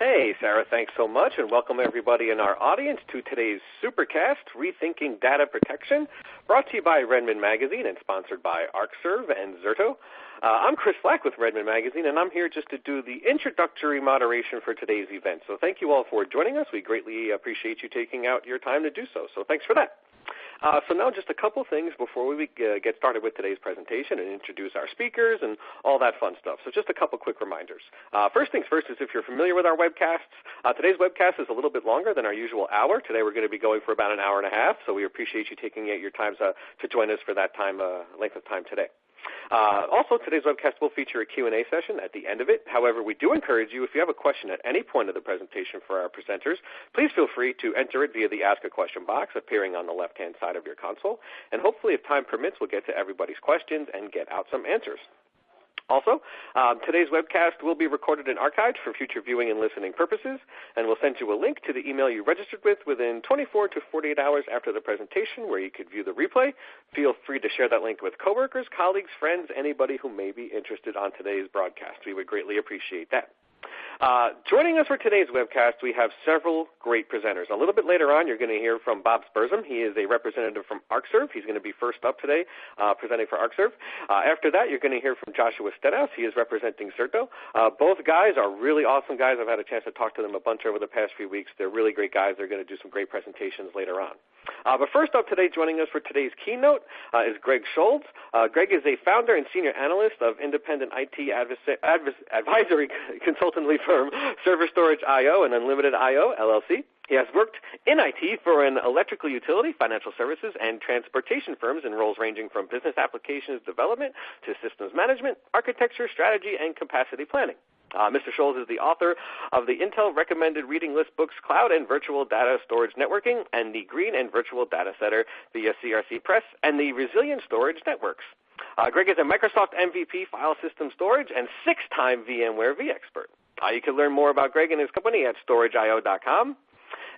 Hey, Sarah, thanks so much, and welcome everybody in our audience to today's Supercast, Rethinking Data Protection, brought to you by Redmond Magazine and sponsored by Arcserve and Zerto. I'm Chris Flack with Redmond Magazine, and I'm here just to do the introductory moderation for today's event. So thank you all for joining us. We greatly appreciate you taking out your time to do so, so thanks for that. So now just a couple things before we get started with today's presentation and introduce our speakers and all that fun stuff. So just a couple quick reminders. First things first is if you're familiar with our webcasts, today's webcast is a little bit longer than our usual hour. Today we're going to be going for about an hour and a half, so we appreciate you taking out your time to join us for that time length of time today. Also, today's webcast will feature a Q&A session at the end of it. However, we do encourage you, if you have a question at any point of the presentation for our presenters, please feel free to enter it via the Ask a Question box appearing on the left-hand side of your console. And hopefully, if time permits, we'll get to everybody's questions and get out some answers. Also, today's webcast will be recorded and archived for future viewing and listening purposes, and we'll send you a link to the email you registered with within 24 to 48 hours after the presentation where you could view the replay. Feel free to share that link with coworkers, colleagues, friends, anybody who may be interested on today's broadcast. We would greatly appreciate that. Joining us for today's webcast, we have several great presenters. A little bit later on, you're going to hear from Bob Spurzum. He is a representative from Arcserve. He's going to be first up today, presenting for Arcserve. After that, you're going to hear from Joshua Stenhouse. He is representing Zerto. Both guys are really awesome guys. I've had a chance to talk to them a bunch over the past few weeks. They're really great guys. They're going to do some great presentations later on. But first up today, joining us for today's keynote is Greg Schultz. Greg is a founder and senior analyst of independent IT advisory consultancy firm Server Storage IO and Unlimited IO, LLC. He has worked in IT for an electrical utility, financial services, and transportation firms in roles ranging from business applications development to systems management, architecture, strategy, and capacity planning. Mr. Schultz is the author of the Intel Recommended Reading List books Cloud and Virtual Data Storage Networking and the Green and Virtual Data Center via CRC Press and the Resilient Storage Networks. Greg is a Microsoft MVP file system storage and 6-time VMware vExpert. You can learn more about Greg and his company at storageio.com,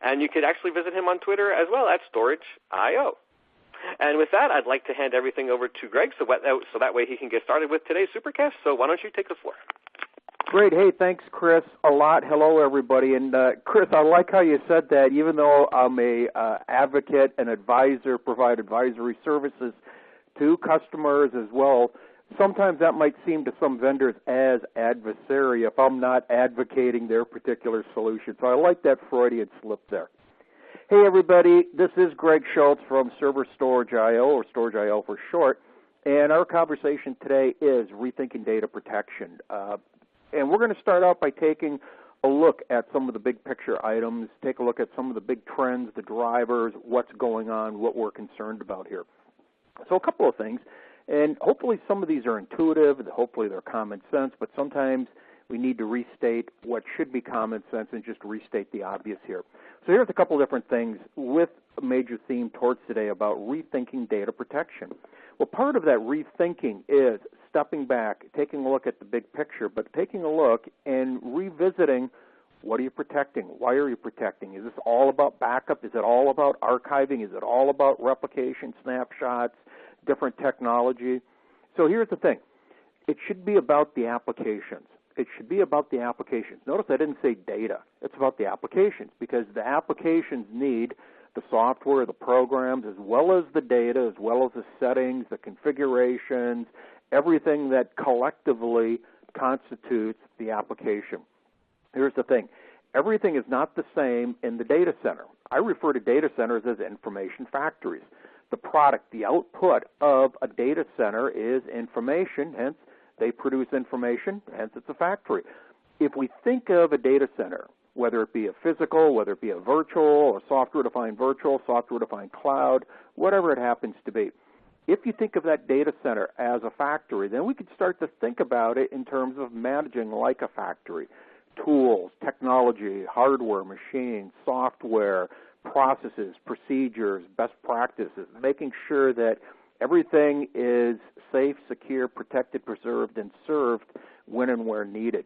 and you could actually visit him on Twitter as well at storageio. And with that, I'd like to hand everything over to Greg so that way he can get started with today's Supercast. So why don't you take the floor? Great. Hey, thanks, Chris, a lot. Hello, everybody. And, Chris, I like how you said that. Even though I'm a advocate and advisor, provide advisory services to customers as well, sometimes that might seem to some vendors as adversary if I'm not advocating their particular solution. So I like that Freudian slip there. Hey, everybody. This is Greg Schultz from Server Storage IO, or Storage IO for short. And our conversation today is Rethinking Data Protection. And we're going to start out by taking a look at some of the big picture items, take a look at some of the big trends, the drivers, what's going on, what we're concerned about here. So a couple of things, and hopefully some of these are intuitive, hopefully they're common sense, but sometimes we need to restate what should be common sense and just restate the obvious here. So here's a couple of different things with a major theme towards today about rethinking data protection. Well, part of that rethinking is stepping back, taking a look at the big picture, but taking a look and revisiting what are you protecting? Why are you protecting? Is this all about backup? Is it all about archiving? Is it all about replication, snapshots, different technology? So here's the thing. It should be about the applications. It should be about the applications. Notice I didn't say data. It's about the applications because the applications need the software, the programs, as well as the data, as well as the settings, the configurations, everything that collectively constitutes the application. Here's the thing. Everything is not the same in the data center. I refer to data centers as information factories. The product, the output of a data center is information, hence they produce information, hence it's a factory. If we think of a data center, whether it be a physical, whether it be a virtual, or software-defined virtual, software-defined cloud, whatever it happens to be, if you think of that data center as a factory, then we could start to think about it in terms of managing like a factory. Tools, technology, hardware, machines, software, processes, procedures, best practices, making sure that everything is safe, secure, protected, preserved, and served when and where needed.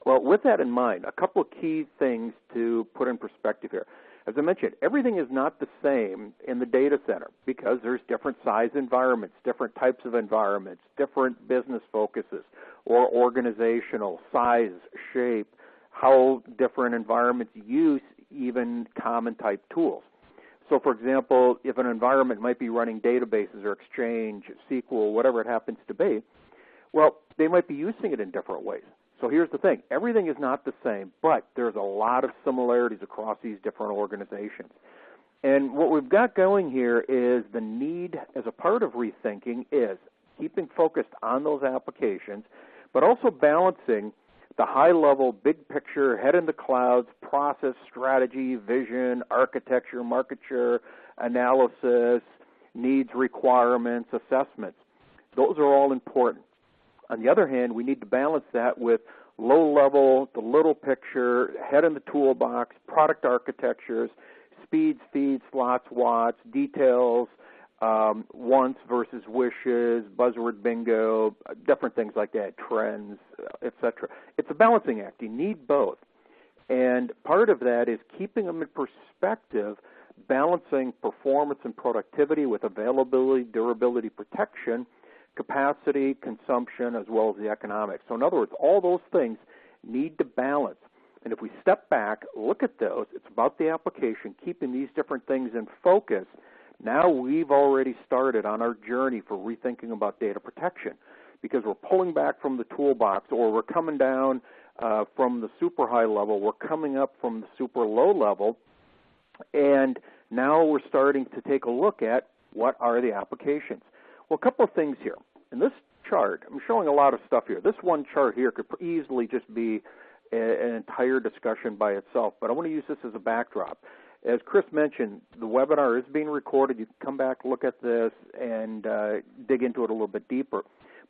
Well, with that in mind, a couple of key things to put in perspective here. As I mentioned, everything is not the same in the data center because there's different size environments, different types of environments, different business focuses or organizational size, shape, how different environments use even common type tools. So, for example, if an environment might be running databases or Exchange, SQL, whatever it happens to be, well, they might be using it in different ways. So here's the thing. Everything is not the same, but there's a lot of similarities across these different organizations. And what we've got going here is the need as a part of rethinking is keeping focused on those applications, but also balancing the high-level, big picture, head in the clouds, process, strategy, vision, architecture, market share, analysis, needs, requirements, assessments. Those are all important. On the other hand, we need to balance that with low-level, the little picture, head in the toolbox, product architectures, speeds, feeds, slots, watts, details, wants versus wishes, buzzword bingo, different things like that, trends, etc. It's a balancing act. You need both. And part of that is keeping them in perspective, balancing performance and productivity with availability, durability, protection, capacity, consumption, as well as the economics. So in other words, all those things need to balance. And if we step back, look at those, it's about the application, keeping these different things in focus. Now we've already started on our journey for rethinking about data protection because we're pulling back from the toolbox, or we're coming down from the super high level, we're coming up from the super low level, and now we're starting to take a look at what are the applications. Well, a couple of things here. In this chart, I'm showing a lot of stuff here. This one chart here could easily just be an entire discussion by itself, but I want to use this as a backdrop. As Chris mentioned, the webinar is being recorded. You can come back, look at this, and dig into it a little bit deeper.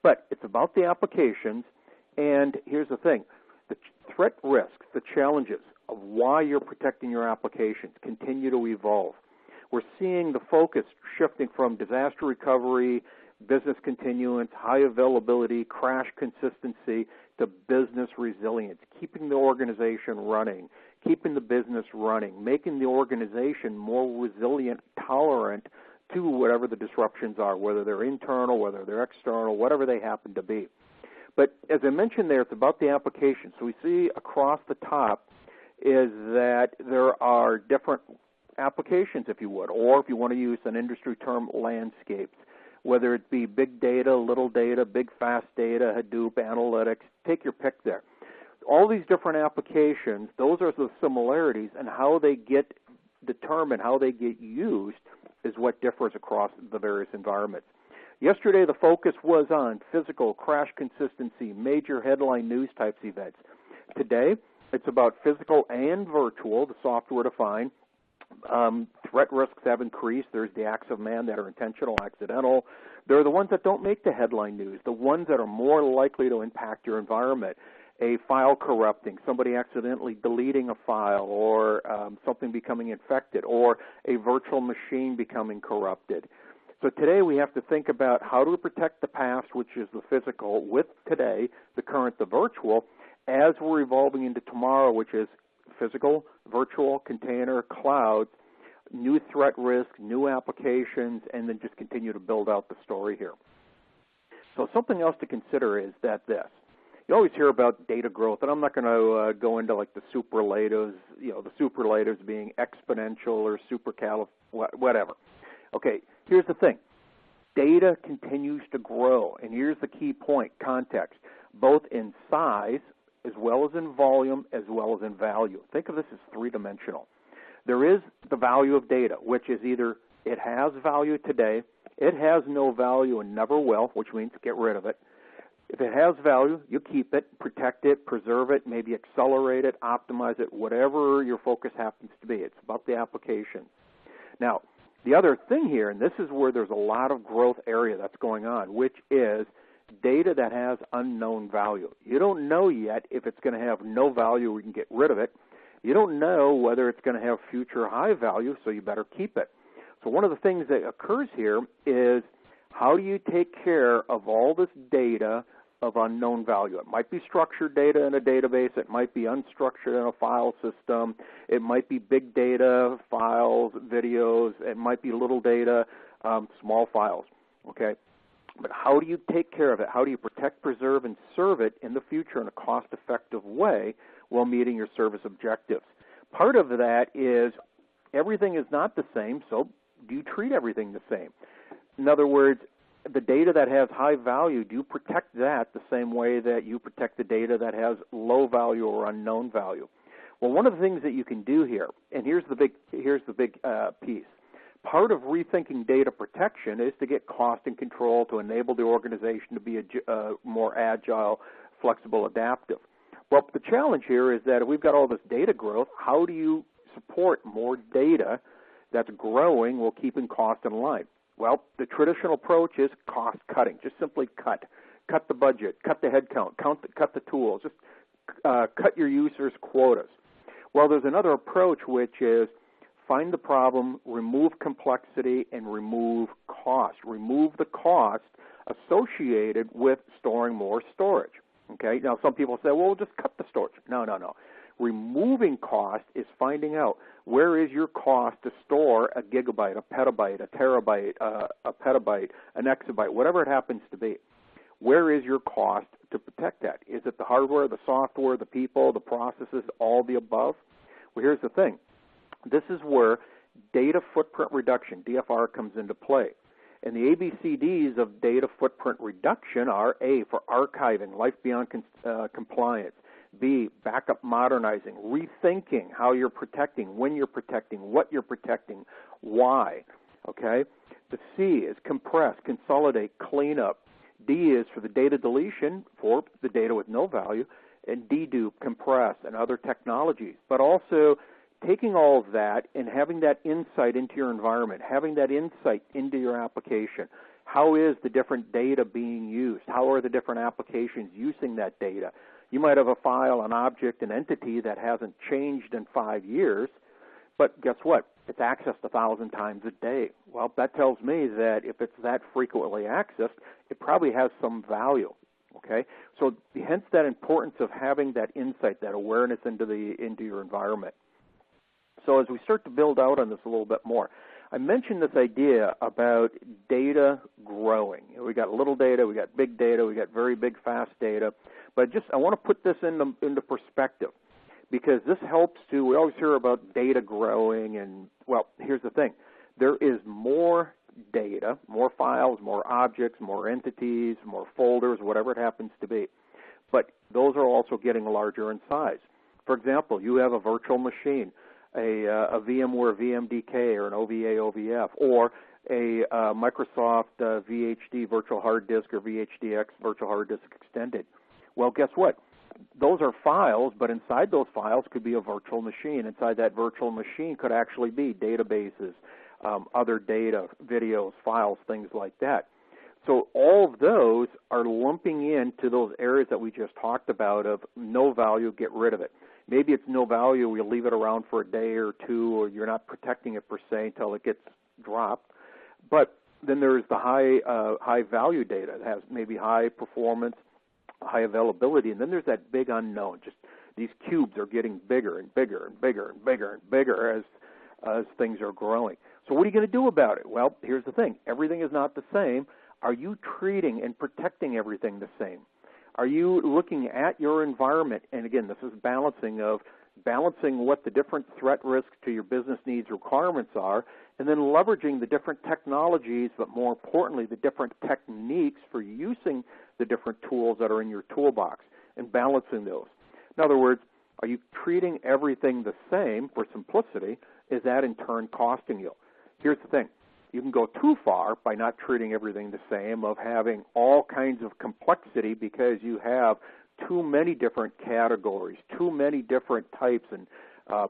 But it's about the applications, and here's the thing. The threat risks, the challenges of why you're protecting your applications continue to evolve. We're seeing the focus shifting from disaster recovery, business continuance, high availability, crash consistency, to business resilience, keeping the organization running, keeping the business running, making the organization more resilient, tolerant to whatever the disruptions are, whether they're internal, whether they're external, whatever they happen to be. But as I mentioned there, it's about the application. So we see across the top is that there are different applications, if you would, or if you want to use an industry term, landscapes, whether it be big data, little data, big fast data, Hadoop, analytics, take your pick there. All these different applications, those are the similarities, and how they get determined, how they get used is what differs across the various environments. Yesterday, the focus was on physical, crash consistency, major headline news types events. Today, it's about physical and virtual, the software-defined. Threat risks have increased. There's the acts of man that are intentional, accidental. They're the ones that don't make the headline news, the ones that are more likely to impact your environment. A file corrupting, somebody accidentally deleting a file, or something becoming infected, or a virtual machine becoming corrupted. So today we have to think about how do we protect the past, which is the physical, with today, the current, the virtual, as we're evolving into tomorrow, which is physical, virtual, container, clouds, new threat risk, new applications, and then just continue to build out the story here. So something else to consider is that this. You always hear about data growth, and I'm not going to go into like the superlatives, the superlatives being exponential or whatever. Okay, here's the thing. Data continues to grow, and here's the key point, context, both in size as well as in volume as well as in value. Think of this as three-dimensional. There is the value of data, which is either it has value today, it has no value and never will, which means get rid of it. If it has value, you keep it, protect it, preserve it, maybe accelerate it, optimize it, whatever your focus happens to be. It's about the application. Now, the other thing here, and this is where there's a lot of growth area that's going on, which is data that has unknown value. You don't know yet if it's going to have no value, we can get rid of it. You don't know whether it's going to have future high value, so you better keep it. So one of the things that occurs here is how do you take care of all this data of unknown value? It might be structured data in a database. It might be unstructured in a file system. It might be big data, files, videos. It might be little data, small files, okay? But how do you take care of it? How do you protect, preserve, and serve it in the future in a cost-effective way while meeting your service objectives. Part of that is everything is not the same, so do you treat everything the same? In other words, the data that has high value, do you protect that the same way that you protect the data that has low value or unknown value? Well, one of the things that you can do here, and here's the big piece. Part of rethinking data protection is to get cost and control to enable the organization to be more agile, flexible, adaptive. Well, the challenge here is that if we've got all this data growth, how do you support more data that's growing while keeping cost in line? Well, the traditional approach is cost cutting. Just simply cut the budget, cut the headcount, cut the tools, just cut your users' quotas. Well, there's another approach, which is find the problem, remove complexity, and remove cost. Remove the cost associated with storing more storage. Okay. Now, some people say, well, we'll just cut the storage. No. Removing cost is finding out where is your cost to store a gigabyte, a petabyte, a terabyte, a petabyte, an exabyte, whatever it happens to be. Where is your cost to protect that? Is it the hardware, the software, the people, the processes, all the above? Well, here's the thing. This is where data footprint reduction, DFR, comes into play. And the ABCDs of data footprint reduction are A, for archiving, life beyond compliance. B, backup modernizing, rethinking how you're protecting, when you're protecting, what you're protecting, why. Okay? The C is compress, consolidate, clean up. D is for the data deletion, for the data with no value, and dedupe, compress, and other technologies. But also taking all of that and having that insight into your environment, having that insight into your application. How is the different data being used? How are the different applications using that data? You might have a file, an object, an entity that hasn't changed in 5 years, but guess what? It's accessed 1,000 times a day. Well, that tells me that if it's that frequently accessed, it probably has some value. Okay, so hence that importance of having that insight, that awareness into your environment. So as we start to build out on this a little bit more, I mentioned this idea about data growing. We got little data, we got big data, we got very big, fast data. But I want to put this into perspective, because this helps to, we always hear about data growing, and, well, here's the thing. There is more data, more files, more objects, more entities, more folders, whatever it happens to be. But those are also getting larger in size. For example, you have a virtual machine, a VMware VMDK or an OVA OVF, or a Microsoft VHD virtual hard disk or VHDX virtual hard disk extended. Well, guess what? Those are files, but inside those files could be a virtual machine. Inside that virtual machine could actually be databases, other data, videos, files, things like that. So all of those are lumping into those areas that we just talked about of no value, get rid of it. Maybe it's no value, we leave it around for a day or two, or you're not protecting it per se until it gets dropped. But then there's the high value data that has maybe high performance, high availability, and then there's that big unknown. Just these cubes are getting bigger and bigger and bigger and bigger and bigger as things are growing. So what are you going to do about it? Well, here's the thing. Everything is not the same. Are you treating and protecting everything the same? Are you looking at your environment? And again, this is balancing what the different threat risks to your business needs requirements are, and then leveraging the different technologies, but more importantly, the different techniques for using the different tools that are in your toolbox and balancing those. In other words, are you treating everything the same for simplicity? Is that in turn costing you? Here's the thing. You can go too far by not treating everything the same, of having all kinds of complexity because you have too many different categories, too many different types and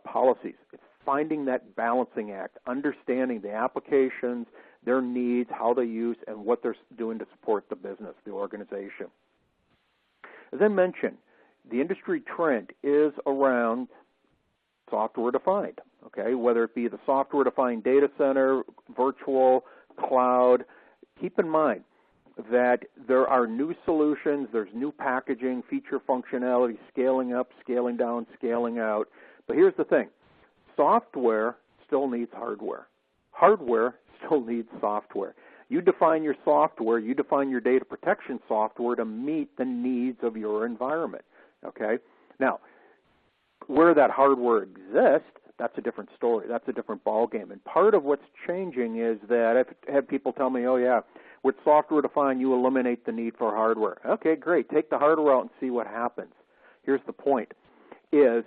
policies. It's finding that balancing act, understanding the applications, their needs, how they use, and what they're doing to support the business, the organization. As I mentioned, the industry trend is around software-defined, okay, whether it be the software-defined data center, virtual, cloud. Keep in mind that there are new solutions, there's new packaging, feature functionality, scaling up, scaling down, scaling out. But here's the thing. Software still needs hardware. Hardware still needs software. You define your software, you define your data protection software to meet the needs of your environment, okay? Now, where that hardware exists, that's a different story. That's a different ballgame. And part of what's changing is that I've had people tell me, oh, yeah, with software defined, you eliminate the need for hardware. Okay, great. Take the hardware out and see what happens. Here's the point, is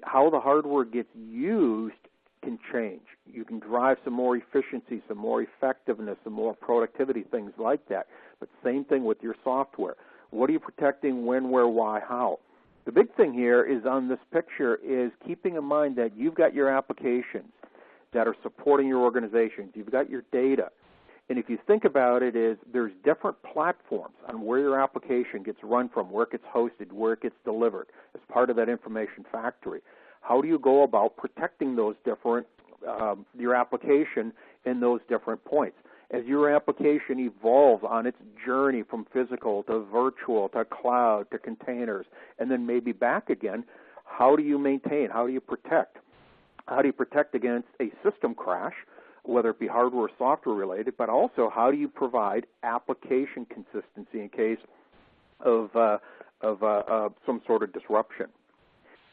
how the hardware gets used can change. You can drive some more efficiency, some more effectiveness, some more productivity, things like that. But same thing with your software. What are you protecting, when, where, why, how? The big thing here is on this picture is keeping in mind that you've got your applications that are supporting your organizations. You've got your data. And if you think about it, there's different platforms on where your application gets run from, where it gets hosted, where it gets delivered as part of that information factory. How do you go about protecting those different, your application in those different points? As your application evolves on its journey from physical to virtual to cloud to containers and then maybe back again, how do you maintain? How do you protect? How do you protect against a system crash, whether it be hardware or software related, but also how do you provide application consistency in case of some sort of disruption?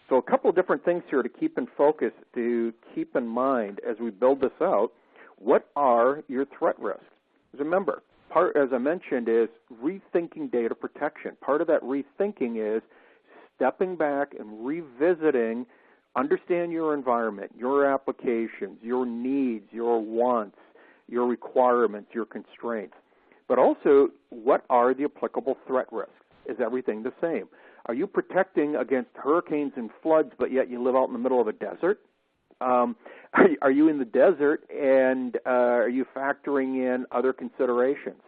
So a couple of different things here to keep in focus, to keep in mind as we build this out. What are your threat risks? Remember, part, as I mentioned, is rethinking data protection. Part of that rethinking is stepping back and revisiting, understand your environment, your applications, your needs, your wants, your requirements, your constraints. But also, what are the applicable threat risks? Is everything the same? Are you protecting against hurricanes and floods, but yet you live out in the middle of a desert? Are you in the desert, and are you factoring in other considerations?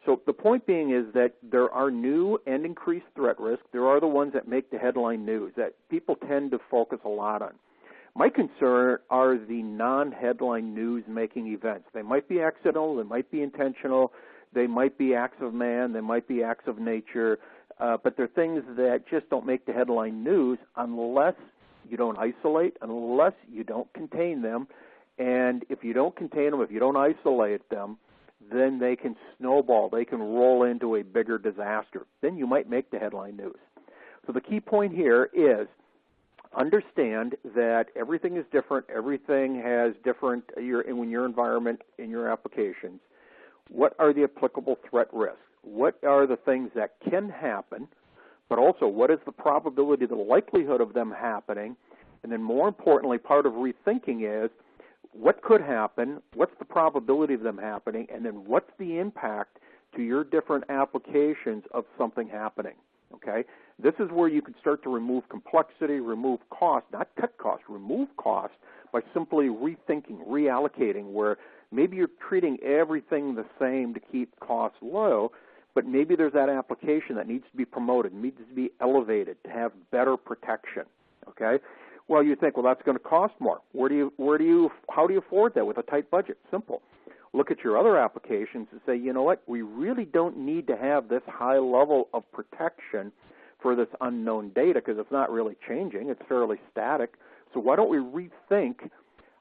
So the point being is that there are new and increased threat risks. There are the ones that make the headline news that people tend to focus a lot on. My concern are the non-headline news-making events. They might be accidental, they might be intentional, they might be acts of man, they might be acts of nature, but they're things that just don't make the headline news unless you don't isolate, unless you don't contain them. And if you don't contain them, if you don't isolate them, then they can snowball. They can roll into a bigger disaster. Then you might make the headline news. So the key point here is understand that everything is different. Everything has different, in your environment, in your applications. What are the applicable threat risks? What are the things that can happen? But also, what is the probability, the likelihood of them happening? And then more importantly, part of rethinking is what could happen, what's the probability of them happening, and then what's the impact to your different applications of something happening, okay? This is where you can start to remove complexity, remove cost, not cut cost, remove cost by simply rethinking, reallocating, where maybe you're treating everything the same to keep costs low, but maybe there's that application that needs to be promoted, needs to be elevated to have better protection, okay? Well, you think, well, that's going to cost more. How do you afford that with a tight budget? Simple. Look at your other applications and say, you know what, we really don't need to have this high level of protection for this unknown data because it's not really changing. It's fairly static. So why don't we rethink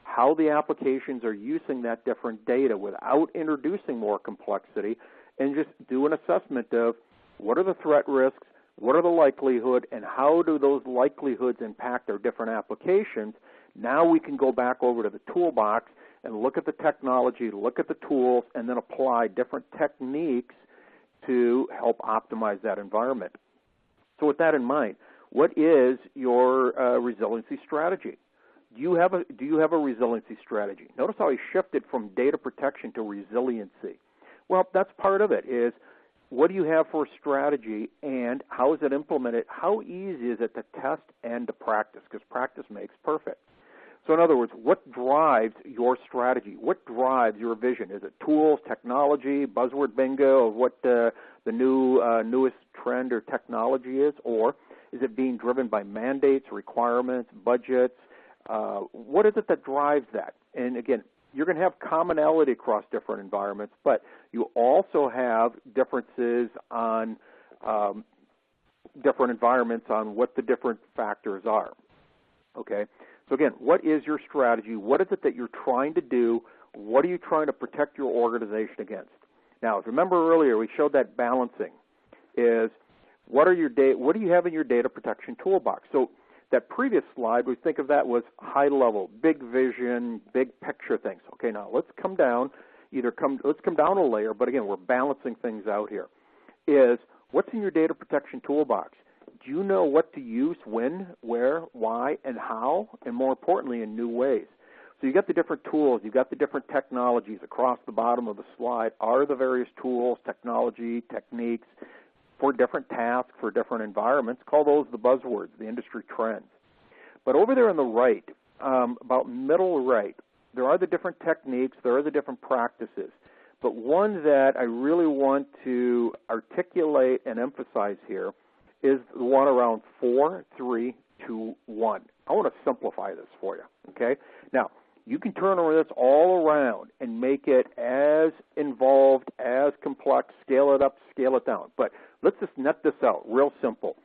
how the applications are using that different data without introducing more complexity and just do an assessment of what are the threat risks, what are the likelihood, and how do those likelihoods impact our different applications? Now we can go back over to the toolbox and look at the technology, look at the tools, and then apply different techniques to help optimize that environment. So with that in mind, what is your resiliency strategy? Do you have a resiliency strategy? Notice how I shifted from data protection to resiliency. Well, that's part of it is what do you have for a strategy and how is it implemented? How easy is it to test and to practice? Because practice makes perfect. So in other words, what drives your strategy? What drives your vision? Is it tools, technology, buzzword bingo of what the newest trend or technology is? Or is it being driven by mandates, requirements, budgets? What is it that drives that? And again, you're going to have commonality across different environments, but you also have differences on different environments on what the different factors are. Okay? So again, what is your strategy? What is it that you're trying to do? What are you trying to protect your organization against? Now, if you remember earlier, we showed that balancing is what do you have in your data protection toolbox? So that previous slide, we think of that was high level, big vision, big picture things. Okay, now let's come down, let's come down a layer, but again, we're balancing things out here. Is what's in your data protection toolbox? Do you know what to use, when, where, why, and how, and more importantly, in new ways? So you got the different tools, you got the different technologies across the bottom of the slide. Are the various tools, technology, techniques for different tasks, for different environments? Call those the buzzwords, the industry trends. But over there on the right, about middle right, there are the different techniques, there are the different practices. But one that I really want to articulate and emphasize here is the one around 4, 3, 2, 1. I want to simplify this for you, okay? Now, you can turn this all around and make it as involved, as complex, scale it up, scale it down. But let's just net this out, real simple.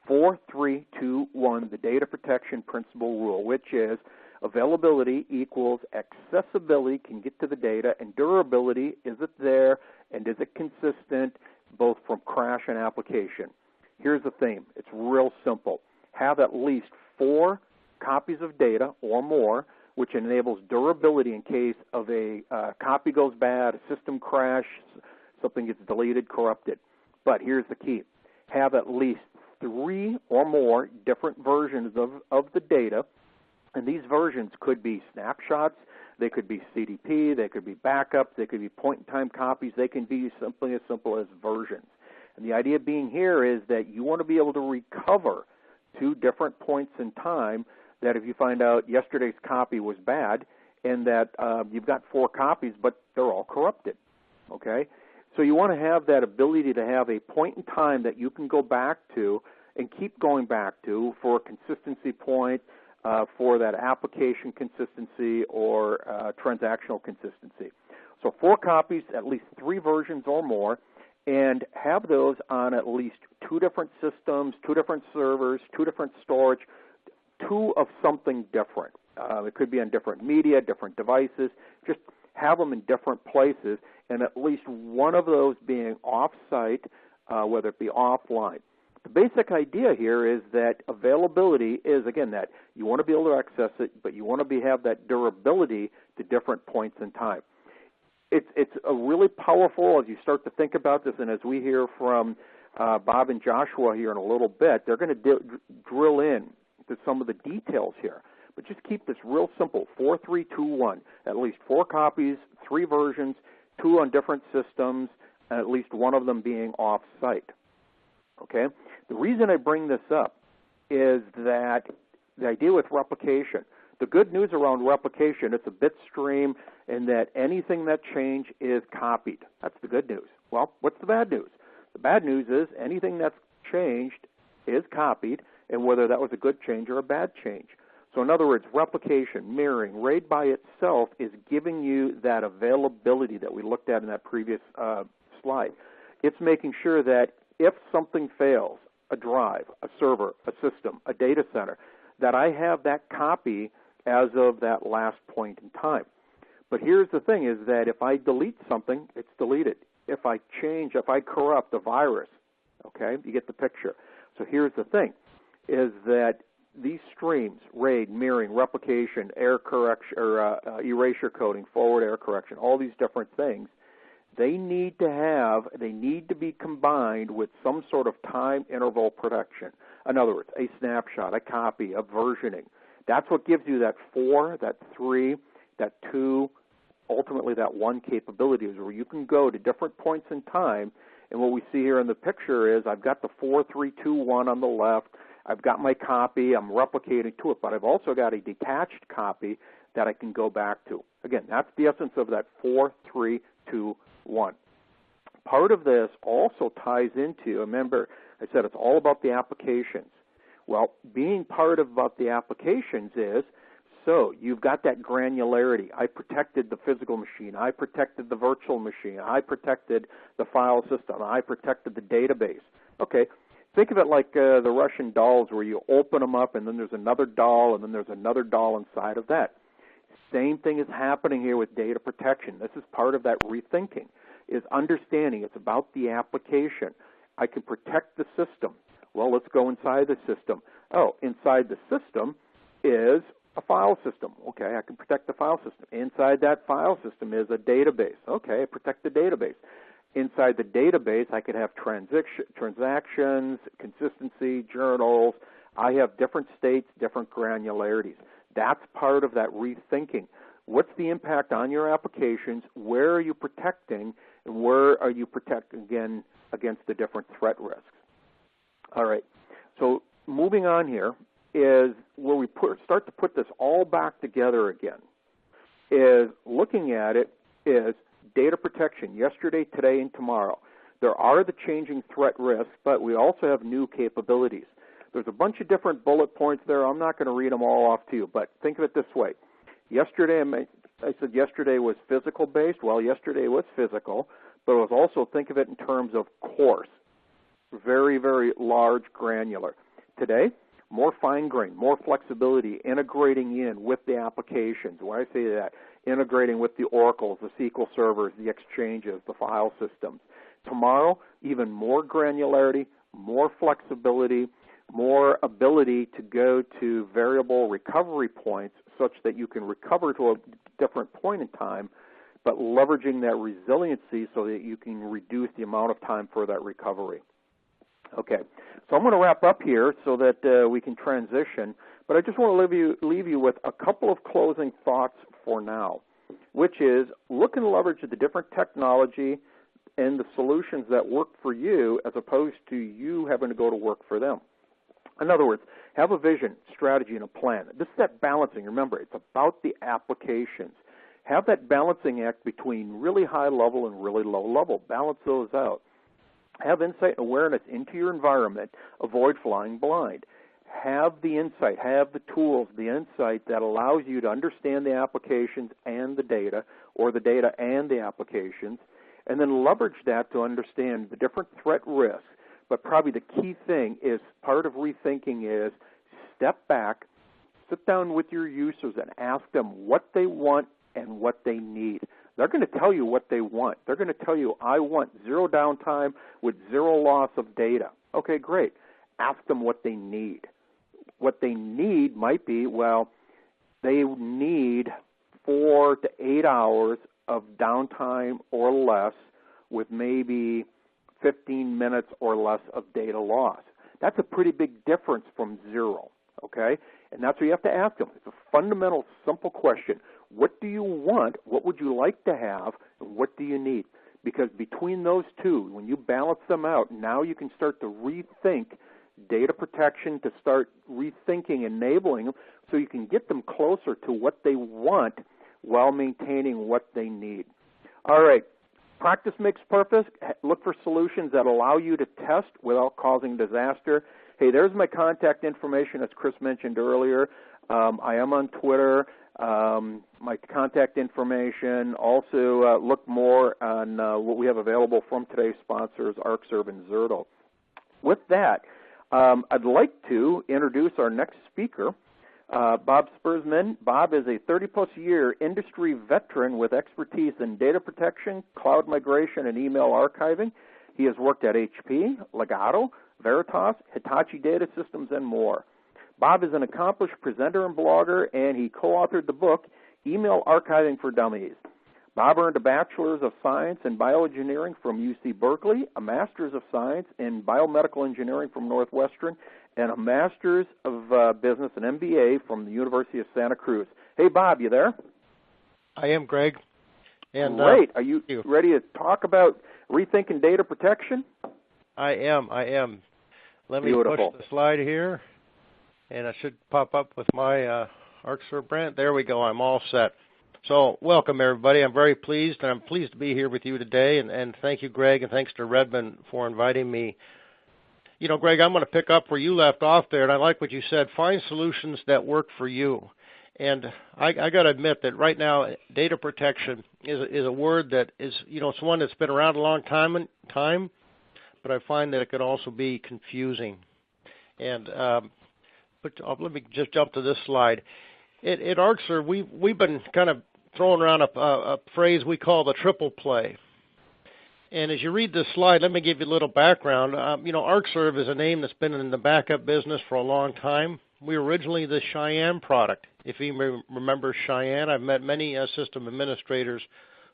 4, 3, 2, 1, the data protection principle rule, which is availability equals accessibility, can get to the data, and durability, is it there, and is it consistent, both from crash and application. Here's the theme. It's real simple. Have at least 4 copies of data or more, which enables durability in case of a copy goes bad, a system crash, something gets deleted, corrupted. But here's the key. Have at least 3 or more different versions of the data, and these versions could be snapshots, they could be CDP, they could be backups, they could be point-in-time copies, they can be simply as simple as versions. And the idea being here is that you want to be able to recover to different points in time, that if you find out yesterday's copy was bad and that you've got 4 copies, but they're all corrupted, okay? So you want to have that ability to have a point in time that you can go back to and keep going back to for a consistency point, for that application consistency or transactional consistency. So 4 copies, at least 3 versions or more, and have those on at least 2 different systems, 2 different servers, 2 different storage, 2 of something different. It could be on different media, different devices. Just have them in different places, and at least one of those being off-site, whether it be offline. The basic idea here is that availability is, again, that you want to be able to access it, but you want to have that durability to different points in time. It's a really powerful, as you start to think about this, and as we hear from Bob and Joshua here in a little bit, they're going to drill in to some of the details here. But just keep this real simple, 4, 3, 2, 1. At least 4 copies, 3 versions, 2 on different systems, and at least one of them being off-site. Okay? The reason I bring this up is that the idea with replication, the good news around replication, it's a bit stream in that anything that changed is copied. That's the good news. Well, what's the bad news? The bad news is anything that's changed is copied, and whether that was a good change or a bad change. So in other words, replication, mirroring, RAID by itself is giving you that availability that we looked at in that previous slide. It's making sure that if something fails, a drive, a server, a system, a data center, that I have that copy as of that last point in time. But here's the thing is that if I delete something, it's deleted. If I change, if I corrupt a virus, okay, you get the picture. So here's the thing is that these streams, RAID, mirroring, replication, error correction, or erasure coding, forward error correction, all these different things, they need to be combined with some sort of time interval protection. In other words, a snapshot, a copy, a versioning. That's what gives you that 4, that 3, that 2, ultimately that 1 capability is where you can go to different points in time. And what we see here in the picture is I've got the 4, 3, 2, 1 on the left. I've got my copy. I'm replicating to it, but I've also got a detached copy that I can go back to. Again, that's the essence of that 4, 3, 2, 1. Part of this also ties into, remember, I said it's all about the applications. Well, being part of about the applications is, so you've got that granularity. I protected the physical machine. I protected the virtual machine. I protected the file system. I protected the database. Okay, think of it like the Russian dolls where you open them up and then there's another doll and then there's another doll inside of that. Same thing is happening here with data protection. This is part of that rethinking, is understanding it's about the application. I can protect the system. Well, let's go inside the system. Oh, inside the system is a file system. Okay, I can protect the file system. Inside that file system is a database. Okay, I protect the database. Inside the database, I could have transactions, consistency, journals. I have different states, different granularities. That's part of that rethinking. What's the impact on your applications? Where are you protecting? And where are you protecting, again, against the different threat risks? All right. So moving on here is where we start to put this all back together again, is looking at it is data protection yesterday, today, and tomorrow. There are the changing threat risks, but we also have new capabilities. There's a bunch of different bullet points there. I'm not going to read them all off to you, but think of it this way. Yesterday, I said yesterday was physical-based. Well, yesterday was physical, but it was also, think of it in terms of coarse, very, very large, granular. Today, more fine-grained, more flexibility, integrating in with the applications. When I say that, integrating with the oracles, the SQL servers, the exchanges, the file systems. Tomorrow, even more granularity, more flexibility, more ability to go to variable recovery points such that you can recover to a different point in time, but leveraging that resiliency so that you can reduce the amount of time for that recovery. Okay, so I'm going to wrap up here so that we can transition, but I just want to leave you with a couple of closing thoughts for now, which is look and leverage the different technology and the solutions that work for you as opposed to you having to go to work for them. In other words, have a vision, strategy, and a plan. This is that balancing. Remember, it's about the applications. Have that balancing act between really high level and really low level. Balance those out. Have insight and awareness into your environment. Avoid flying blind. Have the insight, have the tools, the insight that allows you to understand the applications and the data, or the data and the applications, and then leverage that to understand the different threat risks. But probably the key thing is part of rethinking is step back, sit down with your users and ask them what they want and what they need. They're going to tell you what they want. They're going to tell you, I want zero downtime with zero loss of data. Okay, great. Ask them what they need. What they need might be, well, they need 4 to 8 hours of downtime or less with maybe 15 minutes or less of data loss. That's a pretty big difference from zero, okay? And that's what you have to ask them. It's a fundamental, simple question. What do you want? What would you like to have? And what do you need? Because between those two, when you balance them out, now you can start to rethink data protection, to start rethinking, enabling them, so you can get them closer to what they want while maintaining what they need. All right. Practice makes perfect. Look for solutions that allow you to test without causing disaster. Hey, there's my contact information, as Chris mentioned earlier. I am on Twitter. My contact information. Also, look more on what we have available from today's sponsors, Arcserve and Zerto. With that, I'd like to introduce our next speaker, Bob Spursman. Bob is a 30-plus year industry veteran with expertise in data protection, cloud migration, and email archiving. He has worked at HP, Legato, Veritas, Hitachi Data Systems, and more. Bob is an accomplished presenter and blogger, and he co-authored the book, Email Archiving for Dummies. Bob earned a Bachelor's of Science in Bioengineering from UC Berkeley, a Master's of Science in Biomedical Engineering from Northwestern, and a Master's of Business, an MBA from the University of Santa Cruz. Hey, Bob, you there? I am, Greg. And, Great. Are you ready to talk about rethinking data protection? I am. Let me Beautiful. push the slide here, and it should pop up with my Arcserve brand. There we go. I'm all set. So welcome, everybody. I'm very pleased, and I'm pleased to be here with you today, and thank you, Greg, and thanks to Redmond for inviting me. You know, Greg, I'm going to pick up where you left off there, and I like what you said. Find solutions that work for you. And I got to admit that right now, data protection is a word that is, you know, it's one that's been around a long time, but I find that it can also be confusing. And but let me just jump to this slide. At Arcserve, we've been kind of throwing around a phrase we call the triple play. And as you read this slide, let me give you a little background. Arcserve is a name that's been in the backup business for a long time. We were originally the Cheyenne product. If you remember Cheyenne, I've met many system administrators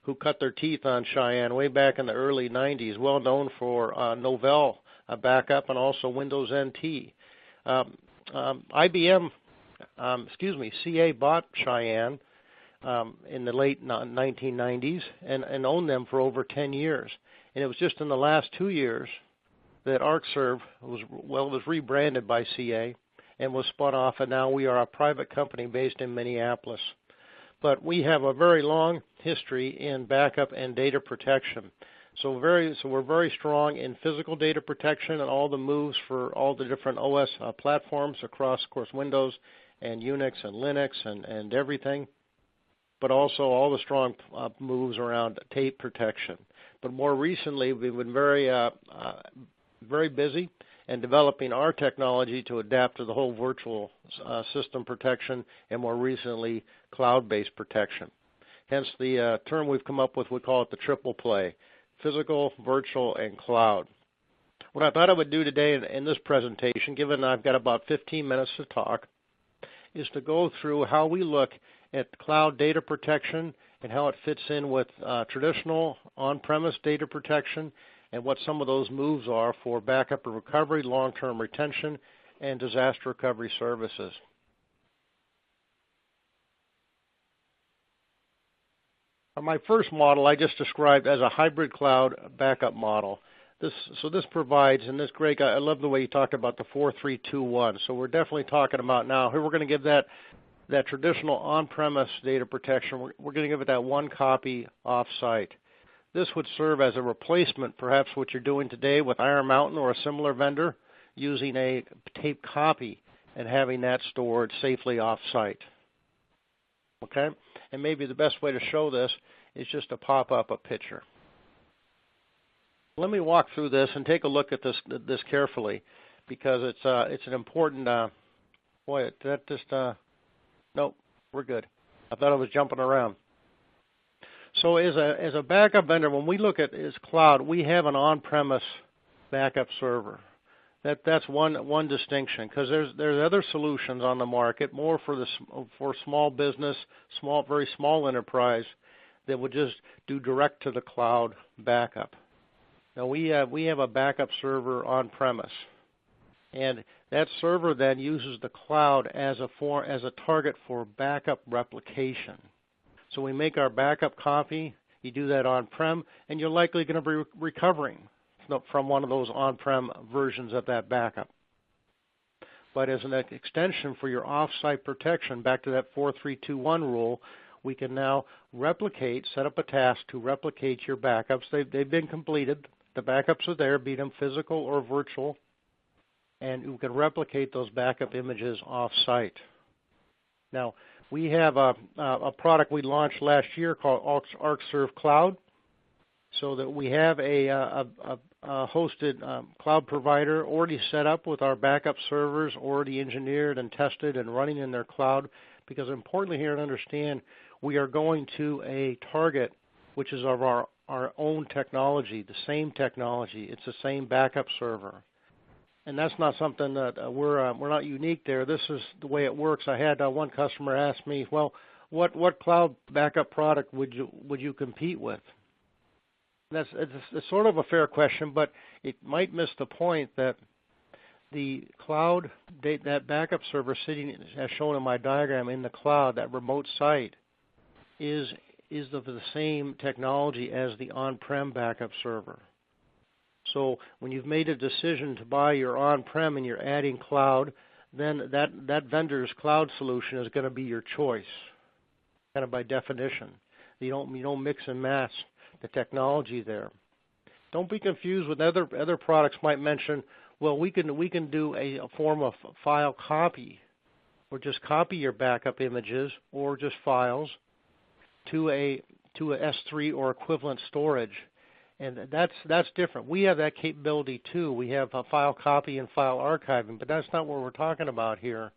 who cut their teeth on Cheyenne way back in the early 90s, well known for Novell backup and also Windows NT. CA bought Cheyenne in the late 1990s and owned them for over 10 years. And it was just in the last 2 years that Arcserve was rebranded by CA and was spun off, and now we are a private company based in Minneapolis. But we have a very long history in backup and data protection. So we're very strong in physical data protection and all the moves for all the different OS platforms across, of course, Windows and Unix and Linux and everything, but also all the strong moves around tape protection. But more recently, we've been very busy and developing our technology to adapt to the whole virtual system protection and more recently cloud-based protection. Hence the term we've come up with, we call it the triple play: physical, virtual, and cloud. What I thought I would do today in this presentation, given I've got about 15 minutes to talk, is to go through how we look at cloud data protection and how it fits in with traditional on-premise data protection and what some of those moves are for backup and recovery, long-term retention, and disaster recovery services. My first model I just described as a hybrid cloud backup model. This provides, and this, Greg, I love the way you talked about the 4-3-2-1. So we're definitely talking about now, here we're going to give that traditional on-premise data protection, we're going to give it that one copy off-site. This would serve as a replacement, perhaps what you're doing today with Iron Mountain or a similar vendor, using a tape copy and having that stored safely off-site. Okay? And maybe the best way to show this is just to pop up a picture. Let me walk through this and take a look at this carefully, because it's an important. Nope, we're good. I thought I was jumping around. So as a backup vendor, when we look at is cloud, we have an on-premise backup server. That's one distinction, because there's other solutions on the market, more for small business, very small enterprise, that would just do direct to the cloud backup. Now we have a backup server on premise, and that server then uses the cloud as a target for backup replication. So we make our backup copy. You do that on-prem, and you're likely going to be recovering from one of those on-prem versions of that backup. But as an extension for your off-site protection, back to that 4-3-2-1 rule, we can now set up a task to replicate your backups. They've been completed. The backups are there, be them physical or virtual, and you can replicate those backup images off-site. Now, we have a product we launched last year called Arcserve Cloud, so that we have a hosted cloud provider already set up with our backup servers already engineered and tested and running in their cloud, because importantly here to understand, we are going to a target which is of our own technology, the same technology. It's the same backup server. And that's not something that we're not unique there. This is the way it works. I had one customer ask me, well, what cloud backup product would you compete with? It's sort of a fair question, but it might miss the point that the cloud, that backup server sitting, as shown in my diagram, in the cloud, that remote site, is of the same technology as the on-prem backup server. So when you've made a decision to buy your on-prem and you're adding cloud, then that vendor's cloud solution is going to be your choice, kind of by definition. You don't mix and match the technology there. Don't be confused with other products might mention, well, we can do a form of file copy, or just copy your backup images or just files to a S3 or equivalent storage. And that's different. We have that capability too. We have a file copy and file archiving, but that's not what we're talking about here.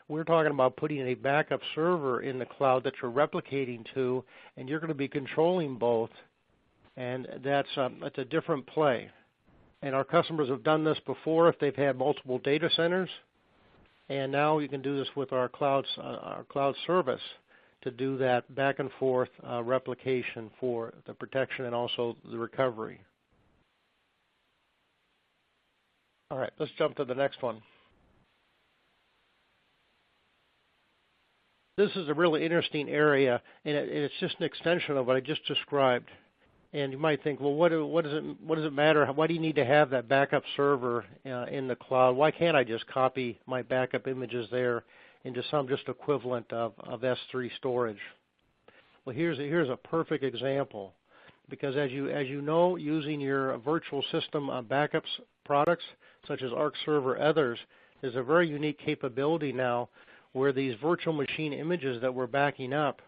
We're talking about putting a backup server in the cloud that you're replicating to, and you're going to be controlling both and that's a different play. And our customers have done this before if they've had multiple data centers, and now you can do this with our cloud service to do that back and forth replication for the protection and also the recovery. All right, let's jump to the next one. This is a really interesting area, and it's just an extension of what I just described. And you might think, well, what does it matter? Why do you need to have that backup server in the cloud? Why can't I just copy my backup images there into some just equivalent of S3 storage? Well, here's a perfect example, because as you know, using your virtual system backups products such as Arcserve or others, there's a very unique capability now where these virtual machine images that we're backing up,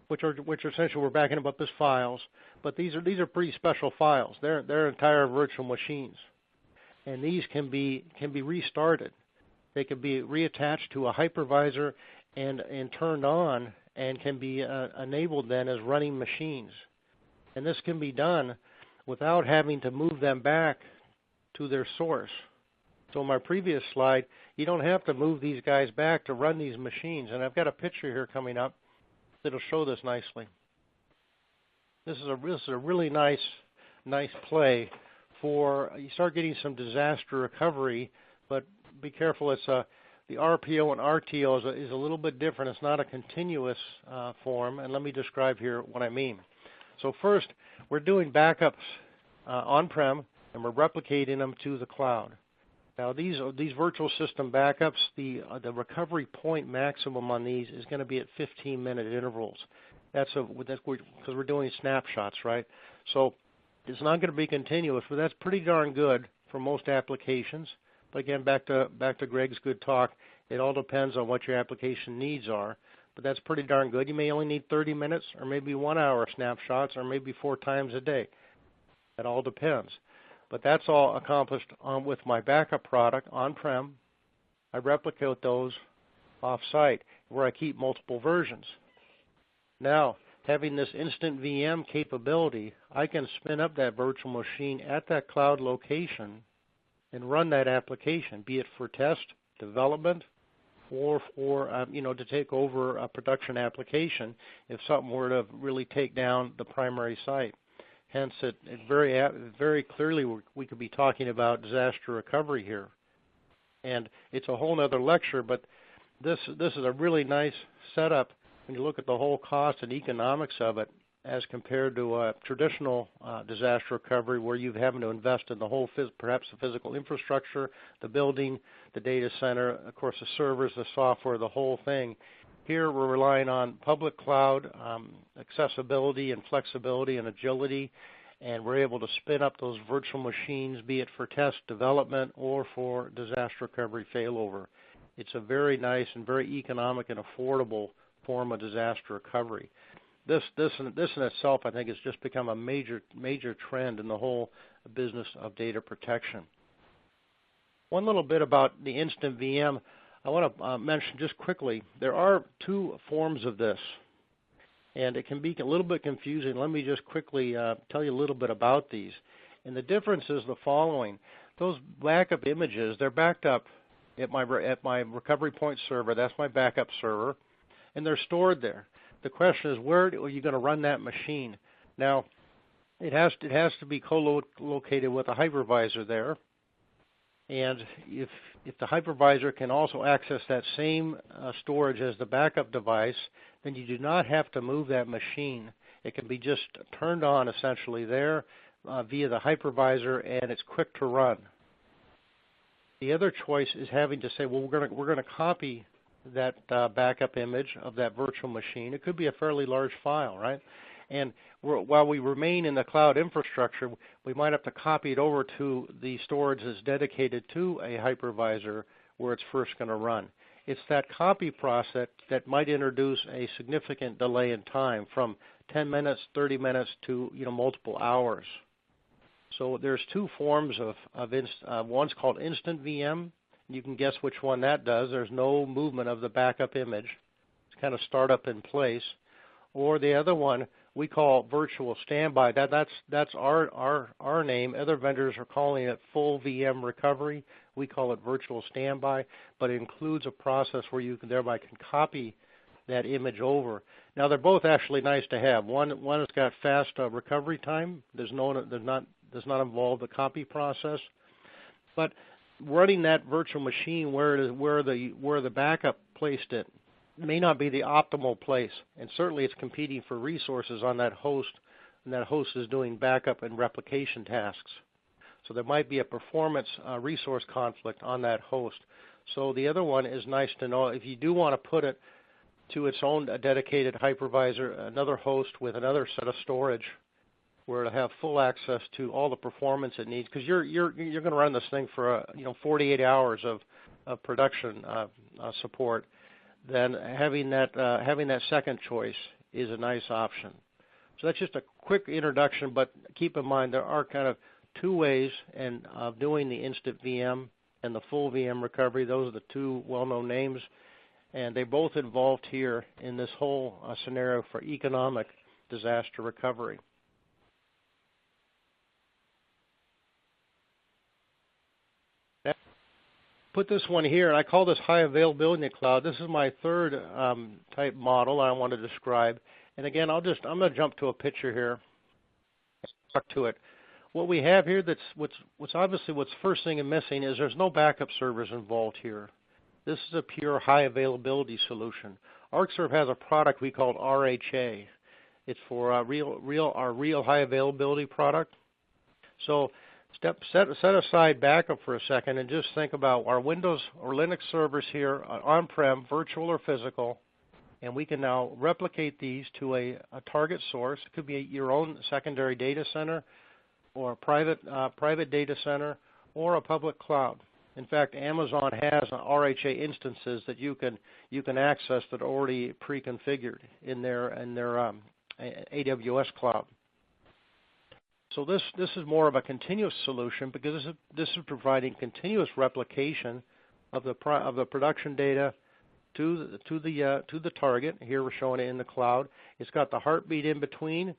which are essentially we're backing up as files, but these are pretty special files. They're entire virtual machines, and these can be restarted. They can be reattached to a hypervisor and turned on, and can be enabled then as running machines. And this can be done without having to move them back to their source. So in my previous slide, you don't have to move these guys back to run these machines. And I've got a picture here coming up that'll show this nicely. This is a really nice play for, you start getting some disaster recovery, but be careful. It's the RPO and RTO is a little bit different. It's not a continuous form, and let me describe here what I mean. So first, we're doing backups on-prem, and we're replicating them to the cloud. Now these virtual system backups, the recovery point maximum on these is going to be at 15-minute intervals. That's because we're doing snapshots, right? So it's not going to be continuous, but that's pretty darn good for most applications. But again, back to Greg's good talk, it all depends on what your application needs are. But that's pretty darn good. You may only need 30 minutes or maybe 1 hour snapshots or maybe 4 times a day. It all depends. But that's all accomplished with my backup product on-prem. I replicate those off-site where I keep multiple versions. Now, having this instant VM capability, I can spin up that virtual machine at that cloud location and run that application, be it for test, development, or for to take over a production application if something were to really take down the primary site. Hence, it very clearly we could be talking about disaster recovery here, and it's a whole other lecture. But this is a really nice setup when you look at the whole cost and economics of it, as compared to a traditional disaster recovery where you're having to invest in the whole, perhaps the physical infrastructure, the building, the data center, of course the servers, the software, the whole thing. Here we're relying on public cloud accessibility and flexibility and agility, and we're able to spin up those virtual machines, be it for test, development, or for disaster recovery failover. It's a very nice and very economic and affordable form of disaster recovery. This in itself, I think, has just become a major trend in the whole business of data protection. One little bit about the instant VM. I want to mention just quickly, there are 2 forms of this, and it can be a little bit confusing. Let me just quickly tell you a little bit about these. And the difference is the following. Those backup images, they're backed up at my recovery point server. That's my backup server, and they're stored there. The question is, where are you going to run that machine? Now, it has to be co-located with a hypervisor there. And if the hypervisor can also access that same storage as the backup device, then you do not have to move that machine. It can be just turned on essentially there via the hypervisor, and it's quick to run. The other choice is having to say, well, we're going to copy that backup image of that virtual machine. It could be a fairly large file, right? And while we remain in the cloud infrastructure, we might have to copy it over to the storage that's dedicated to a hypervisor where it's first going to run. It's that copy process that might introduce a significant delay in time from 10 minutes, 30 minutes to multiple hours. So there's 2 forms of one's called instant VM. You can guess which one that does. There's no movement of the backup image. It's kind of start up in place. Or the other one, we call virtual standby. That's our name. Other vendors are calling it full VM recovery. We call it virtual standby, but it includes a process where you can thereby can copy that image over. Now they're both actually nice to have. One has got fast recovery time. Does not involve the copy process, but running that virtual machine where the backup placed it may not be the optimal place, and certainly it's competing for resources on that host, and that host is doing backup and replication tasks. So there might be a performance resource conflict on that host. So the other one is nice to know if you do want to put it to its own dedicated hypervisor, another host with another set of storage, where it'll have full access to all the performance it needs, because you're going to run this thing for 48 hours of production support. Then having that second choice is a nice option. So that's just a quick introduction, but keep in mind there are kind of two ways of doing the instant VM and the full VM recovery. Those are the two well-known names, and they both involved here in this whole scenario for economic disaster recovery. Put this one here, and I call this high availability in the cloud. This is my third type model I want to describe. And again, I'm going to jump to a picture here. Stuck to it. What we have here, what's first thing and missing is there's no backup servers involved here. This is a pure high availability solution. Arcserve has a product we call RHA. It's for our real high availability product. So set aside backup for a second and just think about our Windows or Linux servers here, on-prem, virtual or physical, and we can now replicate these to a target source. It could be your own secondary data center or a private data center or a public cloud. In fact, Amazon has RHA instances that you can access that are already pre-configured in their AWS cloud. So this is more of a continuous solution because this is providing continuous replication of the production data to the target. Here we're showing it in the cloud. It's got the heartbeat in between,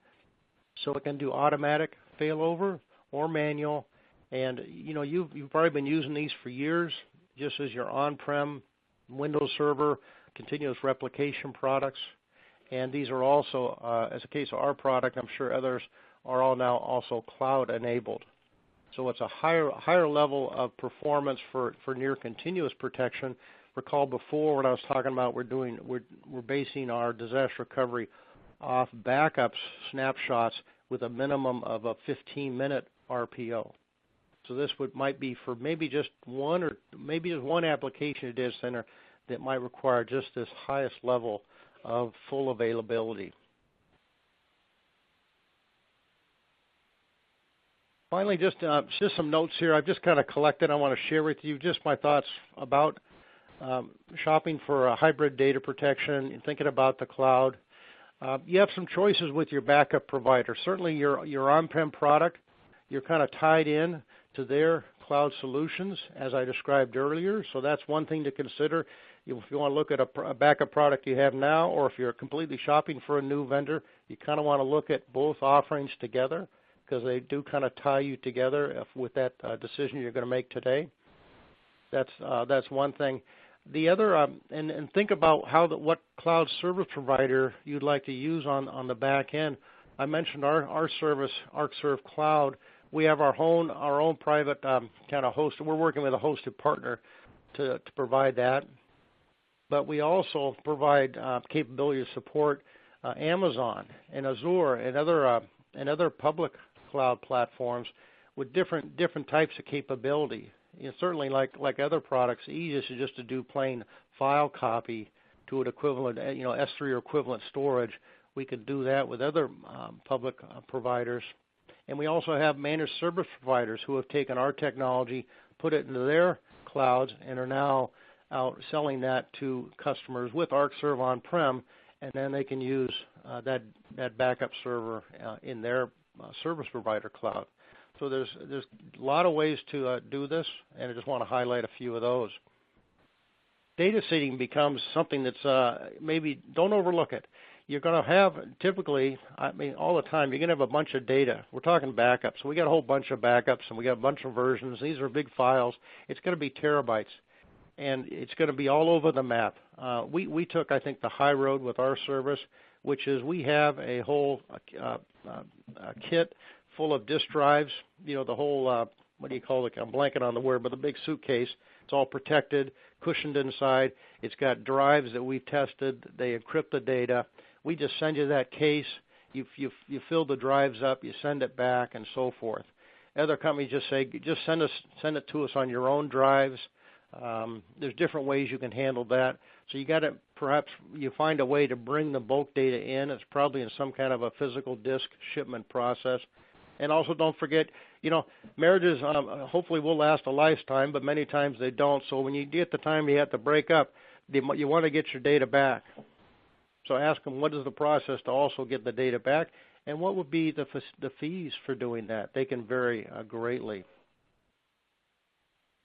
so it can do automatic failover or manual. And you've probably been using these for years, just as your on-prem Windows Server continuous replication products. And these are also, as a case of our product, I'm sure others are all now also cloud enabled. So it's a higher level of performance for near continuous protection. Recall before when I was talking about we're basing our disaster recovery off backups, snapshots with a minimum of a 15-minute RPO. So this might be for maybe just one application at data center that might require just this highest level of full availability. Finally, just some notes here I've just kind of collected. I want to share with you just my thoughts about shopping for a hybrid data protection and thinking about the cloud. You have some choices with your backup provider. Certainly your on-prem product, you're kind of tied in to their cloud solutions, as I described earlier. So that's one thing to consider. If you want to look at a backup product you have now, or if you're completely shopping for a new vendor, you kind of want to look at both offerings together, because they do kind of tie you together with that decision you're going to make today. That's one thing. The other, and think about what cloud service provider you'd like to use on the back end. I mentioned our service, Arcserve Cloud. We have our own private kind of host. We're working with a hosted partner to provide that. But we also provide capability to support Amazon and Azure and other public cloud platforms with different types of capability. Certainly, like other products, the easiest is just to do plain file copy to an equivalent, S3 or equivalent storage. We could do that with other public providers. And we also have managed service providers who have taken our technology, put it into their clouds, and are now out selling that to customers with Arcserve on-prem, and then they can use that backup server in their service provider cloud. So there's a lot of ways to do this, and I just want to highlight a few of those. Data seeding becomes something that's maybe don't overlook it. you're going to have typically, I mean, all the time, you're going to have a bunch of data. We're talking backups. So we got a whole bunch of backups, and we got a bunch of versions. These are big files. It's going to be terabytes, and it's going to be all over the map. We took, I think, the high road with our service, which is we have a whole kit full of disk drives, you know, the whole, what do you call it? I'm blanking on the word, but the big suitcase. It's all protected, cushioned inside. It's got drives that we've tested. They encrypt the data. We just send you that case. You fill the drives up. You send it back, and so forth. Other companies just say, just send it to us on your own drives. There's different ways you can handle that. So you got to perhaps you find a way to bring the bulk data in. It's probably in some kind of a physical disk shipment process. And also don't forget, you know, marriages hopefully will last a lifetime, but many times they don't. So when you get the time you have to break up, you want to get your data back. So ask them, what is the process to also get the data back, and what would be the fees for doing that? They can vary greatly.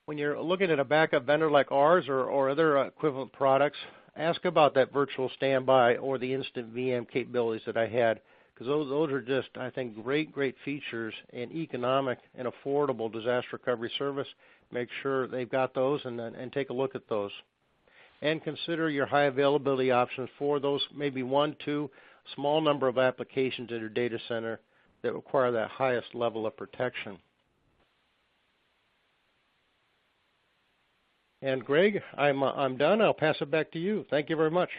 When you're looking at a backup vendor like ours or other equivalent products, ask about that virtual standby or the instant VM capabilities that I had, because those are just, I think, great features in economic and affordable disaster recovery service. Make sure they've got those and take a look at those. And consider your high availability options for those maybe 1, 2, small number of applications in your data center that require that highest level of protection. And Greg, I'm done. I'll pass it back to you. Thank you very much.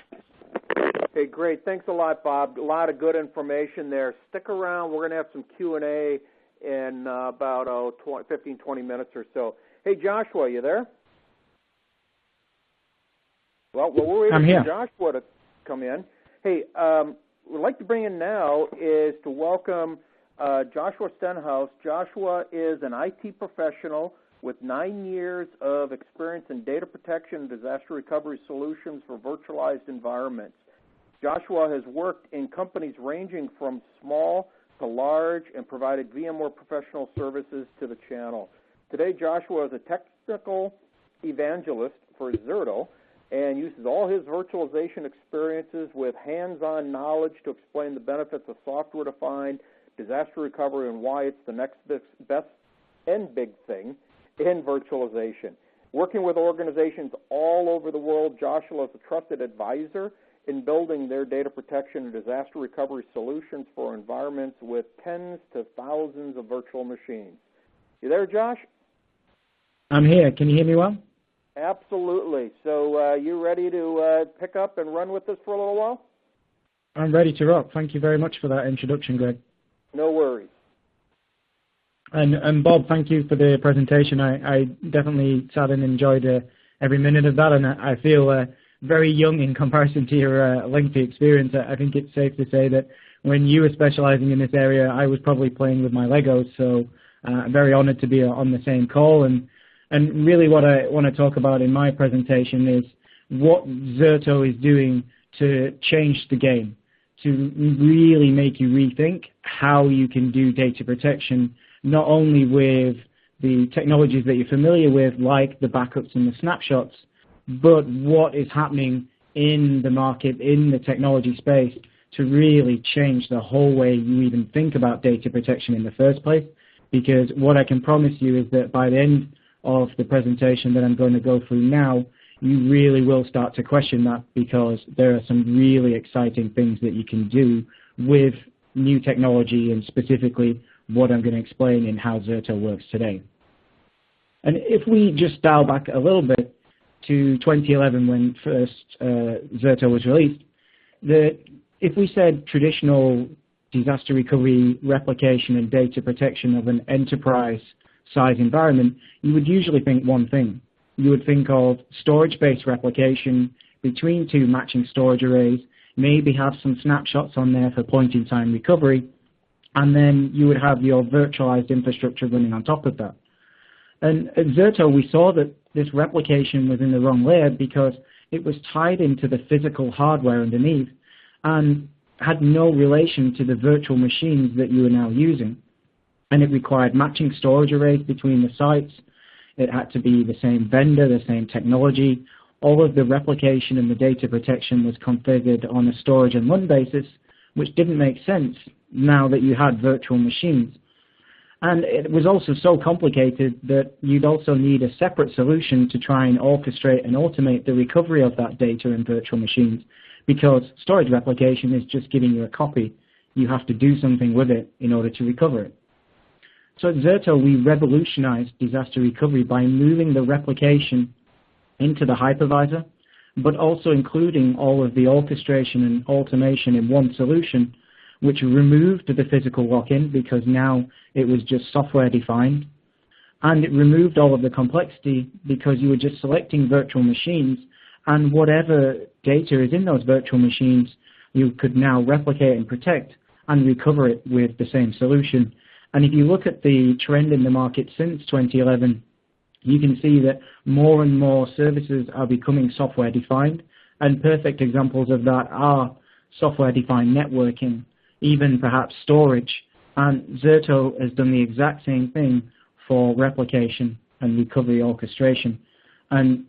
Hey, great. Thanks a lot, Bob. A lot of good information there. Stick around. We're going to have some Q&A in about 15, 20 minutes or so. Hey, Joshua, you there? Well, we're waiting for Joshua to come in. Hey, what we'd like to bring in now is to welcome Joshua Stenhouse. Joshua is an IT professional with 9 years of experience in data protection and disaster recovery solutions for virtualized environments. Joshua has worked in companies ranging from small to large and provided VMware professional services to the channel. Today, Joshua is a technical evangelist for Zerto and uses all his virtualization experiences with hands-on knowledge to explain the benefits of software-defined disaster recovery and why it's the next best and big thing in virtualization. Working with organizations all over the world, Joshua is a trusted advisor in building their data protection and disaster recovery solutions for environments with tens to thousands of virtual machines. You there, Josh? I'm here. Can you hear me well? Absolutely. So you ready to pick up and run with this for a little while? I'm ready to rock. Thank you very much for that introduction, Greg. No worries. And Bob, thank you for the presentation. I definitely sat and enjoyed every minute of that, and I feel very young in comparison to your lengthy experience. I think it's safe to say that when you were specializing in this area, I was probably playing with my Legos, so I'm very honored to be on the same call. And really what I want to talk about in my presentation is what Zerto is doing to change the game, to really make you rethink how you can do data protection, not only with the technologies that you're familiar with, like the backups and the snapshots, but what is happening in the market, in the technology space, to really change the whole way you even think about data protection in the first place. Because what I can promise you is that by the end of the presentation that I'm going to go through now, you really will start to question that, because there are some really exciting things that you can do with new technology, and specifically what I'm going to explain in how Zerto works today. And if we just dial back a little bit to 2011 when first Zerto was released, if we said traditional disaster recovery, replication, and data protection of an enterprise-size environment, you would usually think one thing. You would think of storage-based replication between two matching storage arrays, maybe have some snapshots on there for point-in-time recovery, and then you would have your virtualized infrastructure running on top of that. And at Zerto, we saw that this replication was in the wrong layer because it was tied into the physical hardware underneath and had no relation to the virtual machines that you are now using. And it required matching storage arrays between the sites. It had to be the same vendor, the same technology, all of the replication and the data protection was configured on a storage and run basis, which didn't make sense now that you had virtual machines. And it was also so complicated that you'd also need a separate solution to try and orchestrate and automate the recovery of that data in virtual machines, because storage replication is just giving you a copy. You have to do something with it in order to recover it. So at Zerto, we revolutionized disaster recovery by moving the replication into the hypervisor, but also including all of the orchestration and automation in one solution, which removed the physical lock-in because now it was just software defined. And it removed all of the complexity because you were just selecting virtual machines, and whatever data is in those virtual machines, you could now replicate and protect and recover it with the same solution. And if you look at the trend in the market since 2011, you can see that more and more services are becoming software defined, and perfect examples of that are software defined networking, even perhaps storage. And Zerto has done the exact same thing for replication and recovery orchestration. And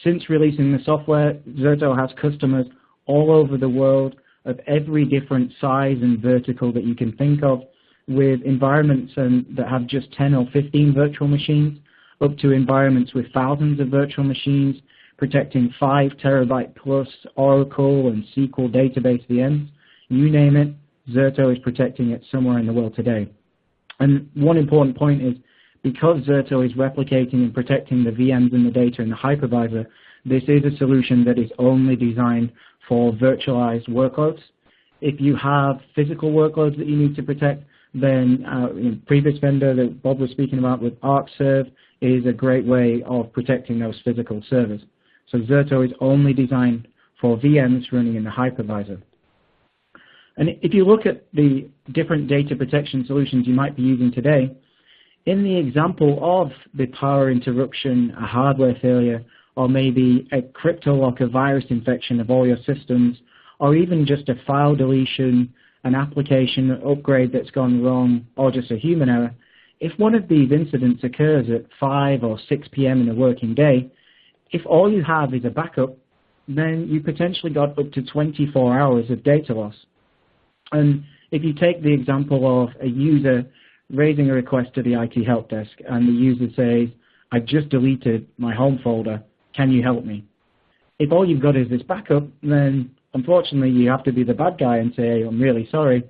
since releasing the software, Zerto has customers all over the world of every different size and vertical that you can think of, with environments that have just 10 or 15 virtual machines, up to environments with thousands of virtual machines, protecting 5 terabyte plus Oracle and SQL database VMs. You name it, Zerto is protecting it somewhere in the world today. And one important point is, because Zerto is replicating and protecting the VMs and the data in the hypervisor, this is a solution that is only designed for virtualized workloads. If you have physical workloads that you need to protect, then previous vendor that Bob was speaking about with Arcserve is a great way of protecting those physical servers. So Zerto is only designed for VMs running in the hypervisor. And if you look at the different data protection solutions you might be using today, in the example of the power interruption, a hardware failure, or maybe a crypto lock, a virus infection of all your systems, or even just a file deletion, an application upgrade that's gone wrong, or just a human error, if one of these incidents occurs at 5 or 6 p.m. in a working day, if all you have is a backup, then you potentially got up to 24 hours of data loss. And if you take the example of a user raising a request to the IT help desk, and the user says, I just deleted my home folder, can you help me? If all you've got is this backup, then unfortunately you have to be the bad guy and say, I'm really sorry,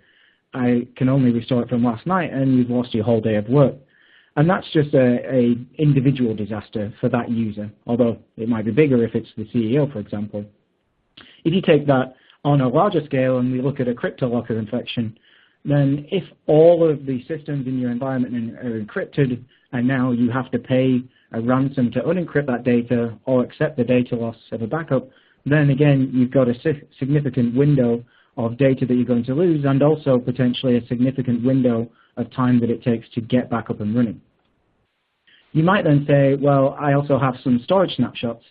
I can only restore it from last night, and you've lost your whole day of work. And that's just a individual disaster for that user, although it might be bigger if it's the CEO, for example. If you take that on a larger scale and we look at a crypto locker infection, then if all of the systems in your environment are encrypted and now you have to pay a ransom to unencrypt that data or accept the data loss of a backup, then again you've got a significant window of data that you're going to lose, and also potentially a significant window of time that it takes to get back up and running. You might then say, well, I also have some storage snapshots.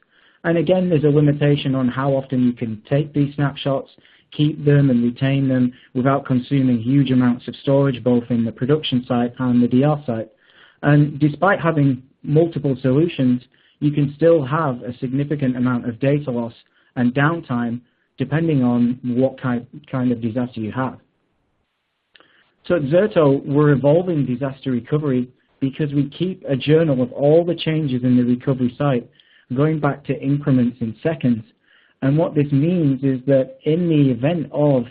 And again, there's a limitation on how often you can take these snapshots, keep them and retain them without consuming huge amounts of storage, both in the production site and the DR site. And despite having multiple solutions, you can still have a significant amount of data loss and downtime depending on what kind of disaster you have. So at Zerto, we're evolving disaster recovery because we keep a journal of all the changes in the recovery site, going back to increments in seconds. And what this means is that in the event of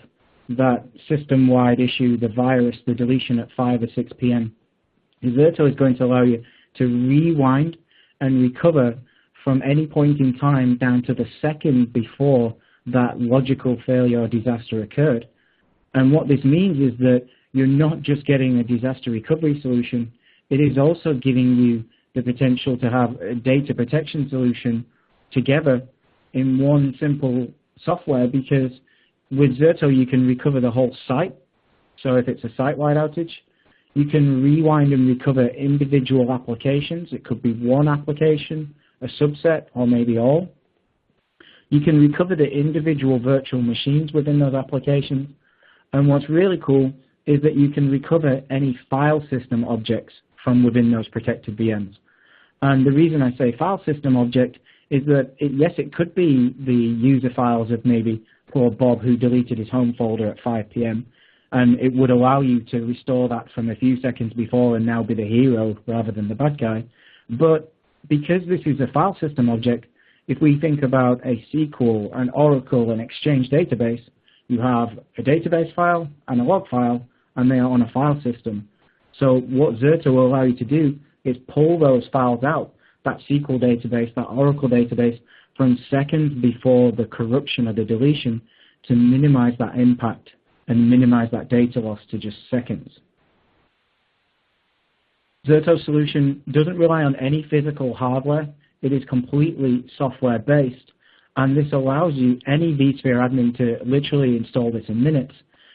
that system-wide issue, the virus, the deletion at 5 or 6 p.m., Zerto is going to allow you to rewind and recover from any point in time down to the second before that logical failure or disaster occurred. And what this means is that you're not just getting a disaster recovery solution, it is also giving you the potential to have a data protection solution together in one simple software, because with Zerto you can recover the whole site. So if it's a site-wide outage, you can rewind and recover individual applications. It could be one application, a subset, or maybe all. You can recover the individual virtual machines within those applications. And what's really cool is that you can recover any file system objects from within those protected VMs. And the reason I say file system object is that, yes, it could be the user files of maybe poor Bob who deleted his home folder at 5 p.m., and it would allow you to restore that from a few seconds before and now be the hero rather than the bad guy. But because this is a file system object, if we think about a SQL, an Oracle, an Exchange database, you have a database file and a log file, and they are on a file system. So what Zerto will allow you to do is pull those files out, that SQL database, that Oracle database, from seconds before the corruption or the deletion to minimize that impact and minimize that data loss to just seconds. Zerto's solution doesn't rely on any physical hardware. It is completely software-based, and this allows you, any vSphere admin, to literally install this in minutes,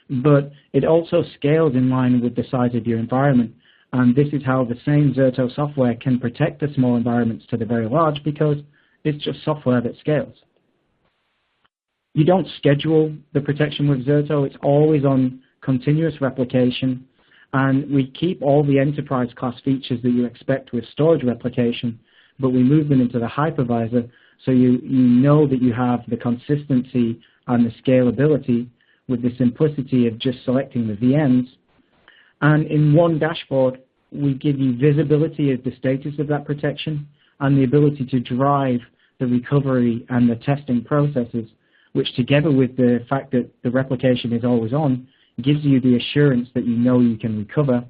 but it also scales in line with the size of your environment, and this is how the same Zerto software can protect the small environments to the very large, because it's just software that scales. You don't schedule the protection with Zerto. It's always on continuous replication, and we keep all the enterprise class features that you expect with storage replication, but we move them into the hypervisor, so you know that you have the consistency and the scalability with the simplicity of just selecting the VMs. And in one dashboard, we give you visibility of the status of that protection and the ability to drive the recovery and the testing processes, which, together with the fact that the replication is always on, gives you the assurance that you know you can recover.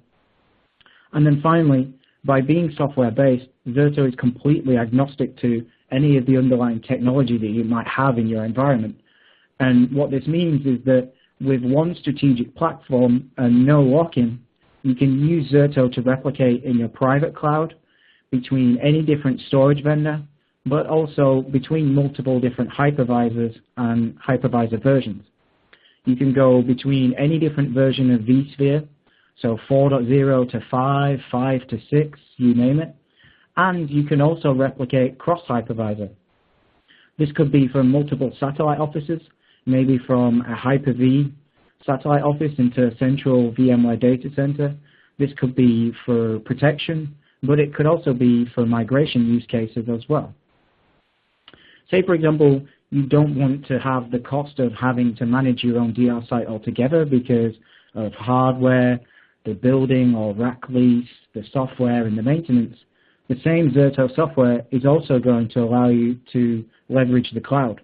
And then finally, by being software-based, Zerto is completely agnostic to any of the underlying technology that you might have in your environment. And what this means is that with one strategic platform and no lock-in, you can use Zerto to replicate in your private cloud between any different storage vendor, but also between multiple different hypervisors and hypervisor versions. You can go between any different version of vSphere, so 4.0 to 5, 5 to 6, you name it. And you can also replicate cross-hypervisor. This could be from multiple satellite offices, maybe from a Hyper-V satellite office into a central VMware data center. This could be for protection, but it could also be for migration use cases as well. Say, for example, you don't want to have the cost of having to manage your own DR site altogether because of hardware, the building or rack lease, the software, and the maintenance. The same Zerto software is also going to allow you to leverage the cloud.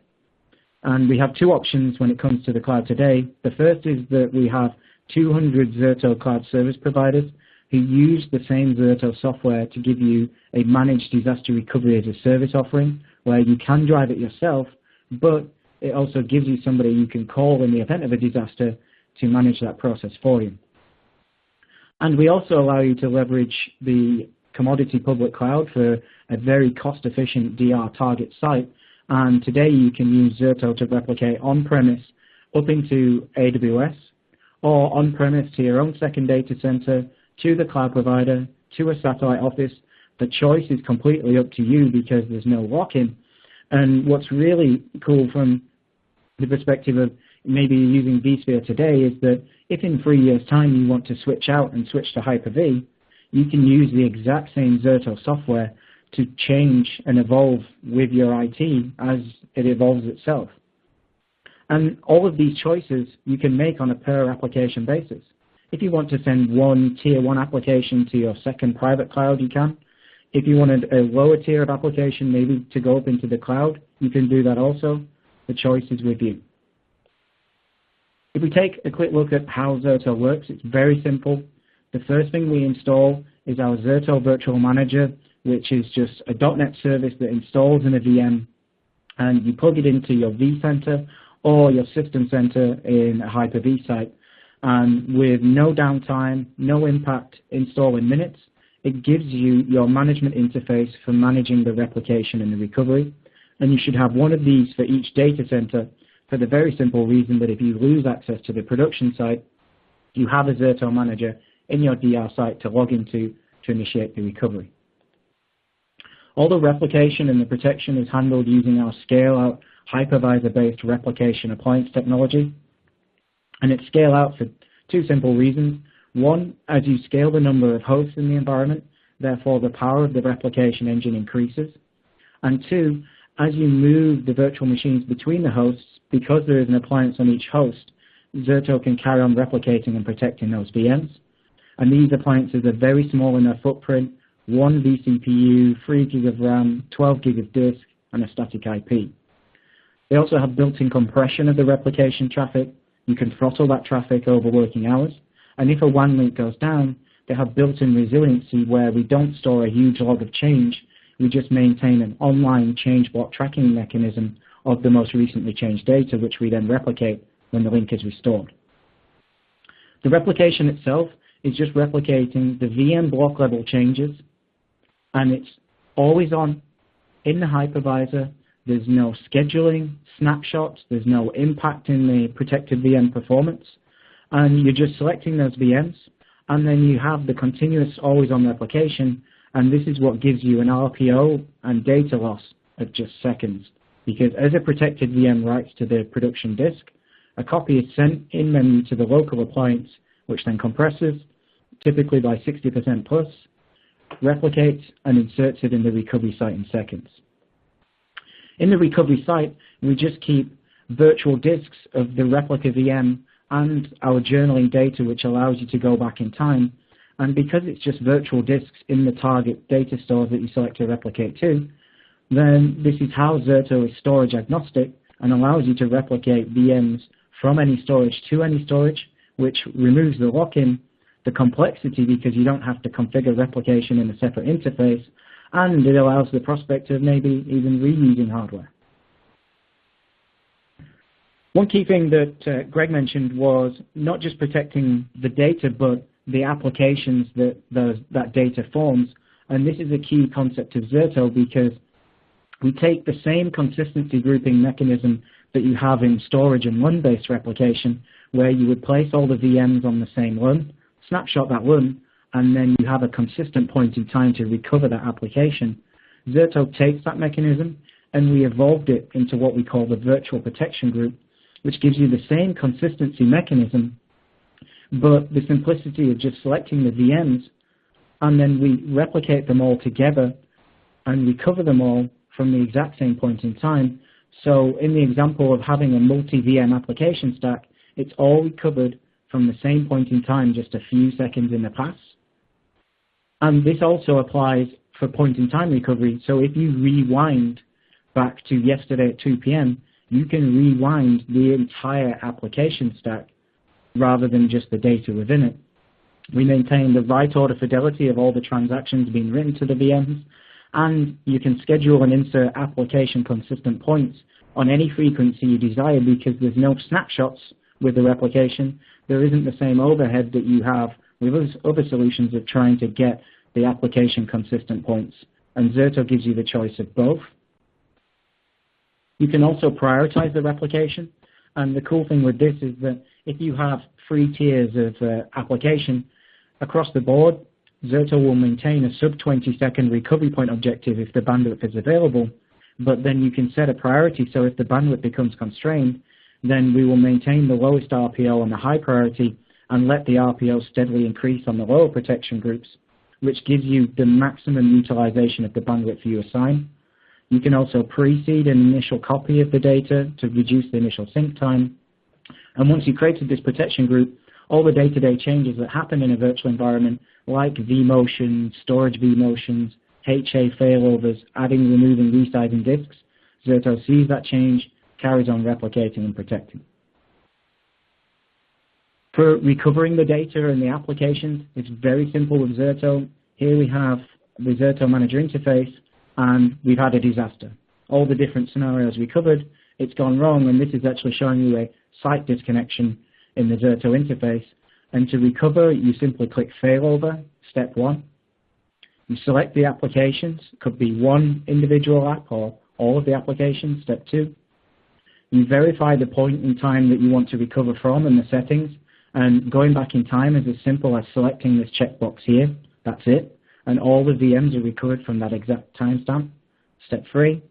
And we have two options when it comes to the cloud today. The first is that we have 200 Zerto cloud service providers who use the same Zerto software to give you a managed disaster recovery as a service offering, where you can drive it yourself, but it also gives you somebody you can call in the event of a disaster to manage that process for you. And we also allow you to leverage the commodity public cloud for a very cost-efficient DR target site. And today you can use Zerto to replicate on-premise up into AWS, or on-premise to your own second data center, to the cloud provider, to a satellite office. The choice is completely up to you because there's no lock-in. And what's really cool from the perspective of maybe using vSphere today is that if in 3 years' time you want to switch out and switch to Hyper-V, you can use the exact same Zerto software to change and evolve with your IT as it evolves itself. And all of these choices you can make on a per application basis. If you want to send one tier 1 application to your second private cloud, you can. If you wanted a lower tier of application maybe to go up into the cloud, you can do that also. The choice is with you. If we take a quick look at how Zerto works, it's very simple. The first thing we install is our Zerto Virtual Manager, which is just a .NET service that installs in a VM, and you plug it into your vCenter or your System Center in a Hyper-V site. And with no downtime, no impact, install in minutes, it gives you your management interface for managing the replication and the recovery. And you should have one of these for each data center for the very simple reason that if you lose access to the production site, you have a Zerto manager in your DR site to log into to initiate the recovery. All the replication and the protection is handled using our scale-out hypervisor-based replication appliance technology. And it's scale out for two simple reasons. One, as you scale the number of hosts in the environment, therefore the power of the replication engine increases. And two, as you move the virtual machines between the hosts, because there is an appliance on each host, Zerto can carry on replicating and protecting those VMs. And these appliances are very small in their footprint, 1 vCPU, 3 gig of RAM, 12 gig of disk, and a static IP. They also have built-in compression of the replication traffic. You can throttle that traffic over working hours. And if a WAN link goes down, they have built-in resiliency where we don't store a huge log of change. We just maintain an online change block tracking mechanism of the most recently changed data, which we then replicate when the link is restored. The replication itself is just replicating the VM block level changes, and it's always on in the hypervisor. There's no scheduling, snapshots, there's no impact in the protected VM performance, and you're just selecting those VMs, and then you have the continuous always-on replication, and this is what gives you an RPO and data loss of just seconds, because as a protected VM writes to the production disk, a copy is sent in memory to the local appliance, which then compresses, typically by 60% plus, replicates, and inserts it in the recovery site in seconds. In the recovery site, we just keep virtual disks of the replica VM and our journaling data, which allows you to go back in time. And because it's just virtual disks in the target data stores that you select to replicate to, then this is how Zerto is storage agnostic and allows you to replicate VMs from any storage to any storage, which removes the lock-in, the complexity because you don't have to configure replication in a separate interface, and it allows the prospect of maybe even reusing hardware. One key thing that Greg mentioned was not just protecting the data, but the applications that that data forms. And this is a key concept of Zerto because we take the same consistency grouping mechanism that you have in storage and LUN-based replication, where you would place all the VMs on the same LUN, snapshot that LUN, and then you have a consistent point in time to recover that application. Zerto takes that mechanism and we evolved it into what we call the virtual protection group, which gives you the same consistency mechanism, but the simplicity of just selecting the VMs, and then we replicate them all together and recover them all from the exact same point in time. So in the example of having a multi-VM application stack, it's all recovered from the same point in time, just a few seconds in the past. And this also applies for point-in-time recovery. So if you rewind back to yesterday at 2 p.m., you can rewind the entire application stack rather than just the data within it. We maintain the right order fidelity of all the transactions being written to the VMs, and you can schedule and insert application consistent points on any frequency you desire because there's no snapshots with the replication. There isn't the same overhead that you have with other solutions of trying to get the application consistent points, and Zerto gives you the choice of both. You can also prioritize the replication, and the cool thing with this is that if you have 3 tiers of application across the board, Zerto will maintain a sub-20-second recovery point objective if the bandwidth is available, but then you can set a priority, so if the bandwidth becomes constrained, then we will maintain the lowest RPO on the high priority and let the RPO steadily increase on the lower protection groups, which gives you the maximum utilization of the bandwidth you assign. You can also pre-seed an initial copy of the data to reduce the initial sync time. And once you've created this protection group, all the day-to-day changes that happen in a virtual environment, like vMotion, storage vMotions, HA failovers, adding, removing, resizing disks, Zerto sees that change, carries on replicating and protecting. For recovering the data and the applications, it's very simple with Zerto. Here we have the Zerto Manager interface, and we've had a disaster. All the different scenarios we covered, it's gone wrong, and this is actually showing you a site disconnection in the Zerto interface. And to recover, you simply click Failover, step 1. You select the applications, could be one individual app or all of the applications, step 2. You verify the point in time that you want to recover from in the settings, and going back in time is as simple as selecting this checkbox here, that's it. And all the VMs are recovered from that exact timestamp, step 3.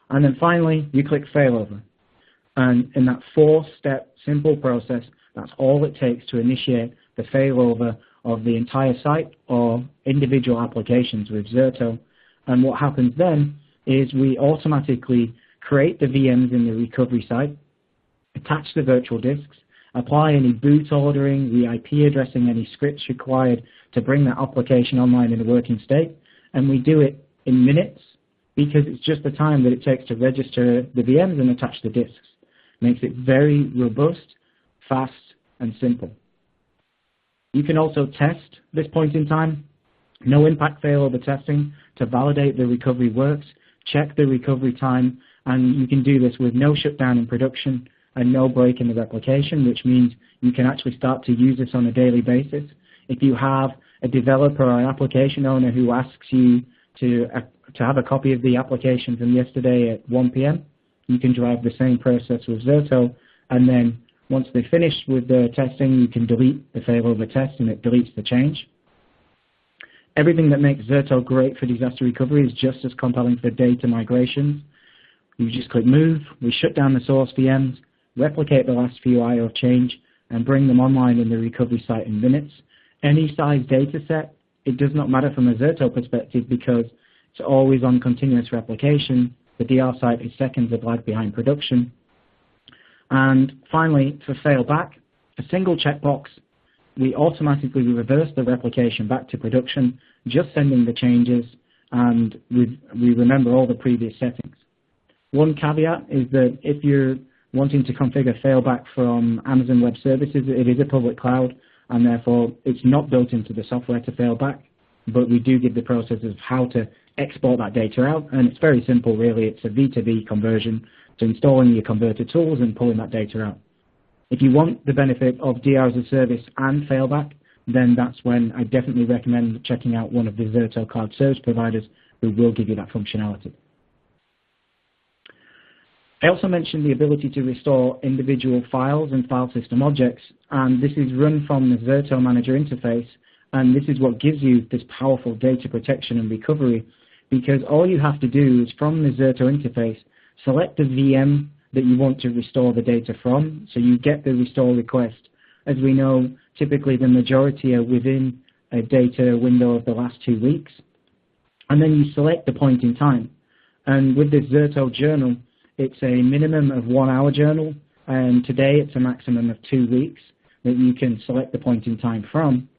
And then finally, you click Failover. And in that 4-step simple process, that's all it takes to initiate the failover of the entire site or individual applications with Zerto. And what happens then is we automatically create the VMs in the recovery site, attach the virtual disks, apply any boot ordering, the IP addressing, any scripts required to bring that application online in a working state, and we do it in minutes because it's just the time that it takes to register the VMs and attach the disks. Makes it very robust, fast, and simple. You can also test this point in time, no impact failover testing, to validate the recovery works, check the recovery time, and you can do this with no shutdown in production and no break in the replication, which means you can actually start to use this on a daily basis. If you have a developer or an application owner who asks you to have a copy of the application from yesterday at 1 p.m., you can drive the same process with Zerto, and then once they finish with the testing, you can delete the failover test and it deletes the change. Everything that makes Zerto great for disaster recovery is just as compelling for data migrations. You just click Move, we shut down the source VMs, replicate the last few I/O change, and bring them online in the recovery site in minutes. Any size data set, it does not matter from a Zerto perspective because it's always on continuous replication. The DR site is seconds of lag behind production. And finally, for failback, a single checkbox, we automatically reverse the replication back to production, just sending the changes, and we remember all the previous settings. One caveat is that if you're wanting to configure failback from Amazon Web Services, it is a public cloud, and therefore it's not built into the software to fail back, but we do give the process of how to export that data out, and it's very simple really. It's a V2V conversion, so installing your converter tools and pulling that data out. If you want the benefit of DR as a service and failback, then that's when I definitely recommend checking out one of the Zerto cloud service providers who will give you that functionality. I also mentioned the ability to restore individual files and file system objects, and this is run from the Zerto Manager interface, and this is what gives you this powerful data protection and recovery, because all you have to do is from the Zerto interface, select the VM that you want to restore the data from, so you get the restore request. As we know, typically the majority are within a data window of the last 2 weeks, and then you select the point in time. And with this Zerto journal, it's a minimum of 1 hour journal, and today it's a maximum of 2 weeks that you can select the point in time from.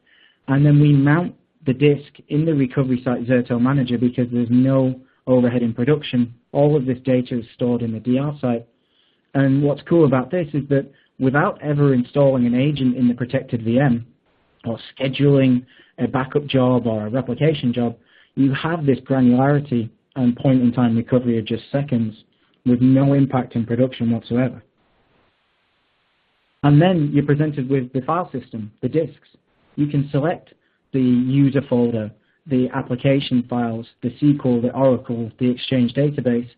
And then we mount the disk in the recovery site Zerto Manager because there's no overhead in production. All of this data is stored in the DR site. And what's cool about this is that without ever installing an agent in the protected VM or scheduling a backup job or a replication job, you have this granularity and point-in-time recovery of just seconds with no impact in production whatsoever. And then you're presented with the file system, the disks. You can select the user folder, the application files, the SQL, the Oracle, the Exchange database,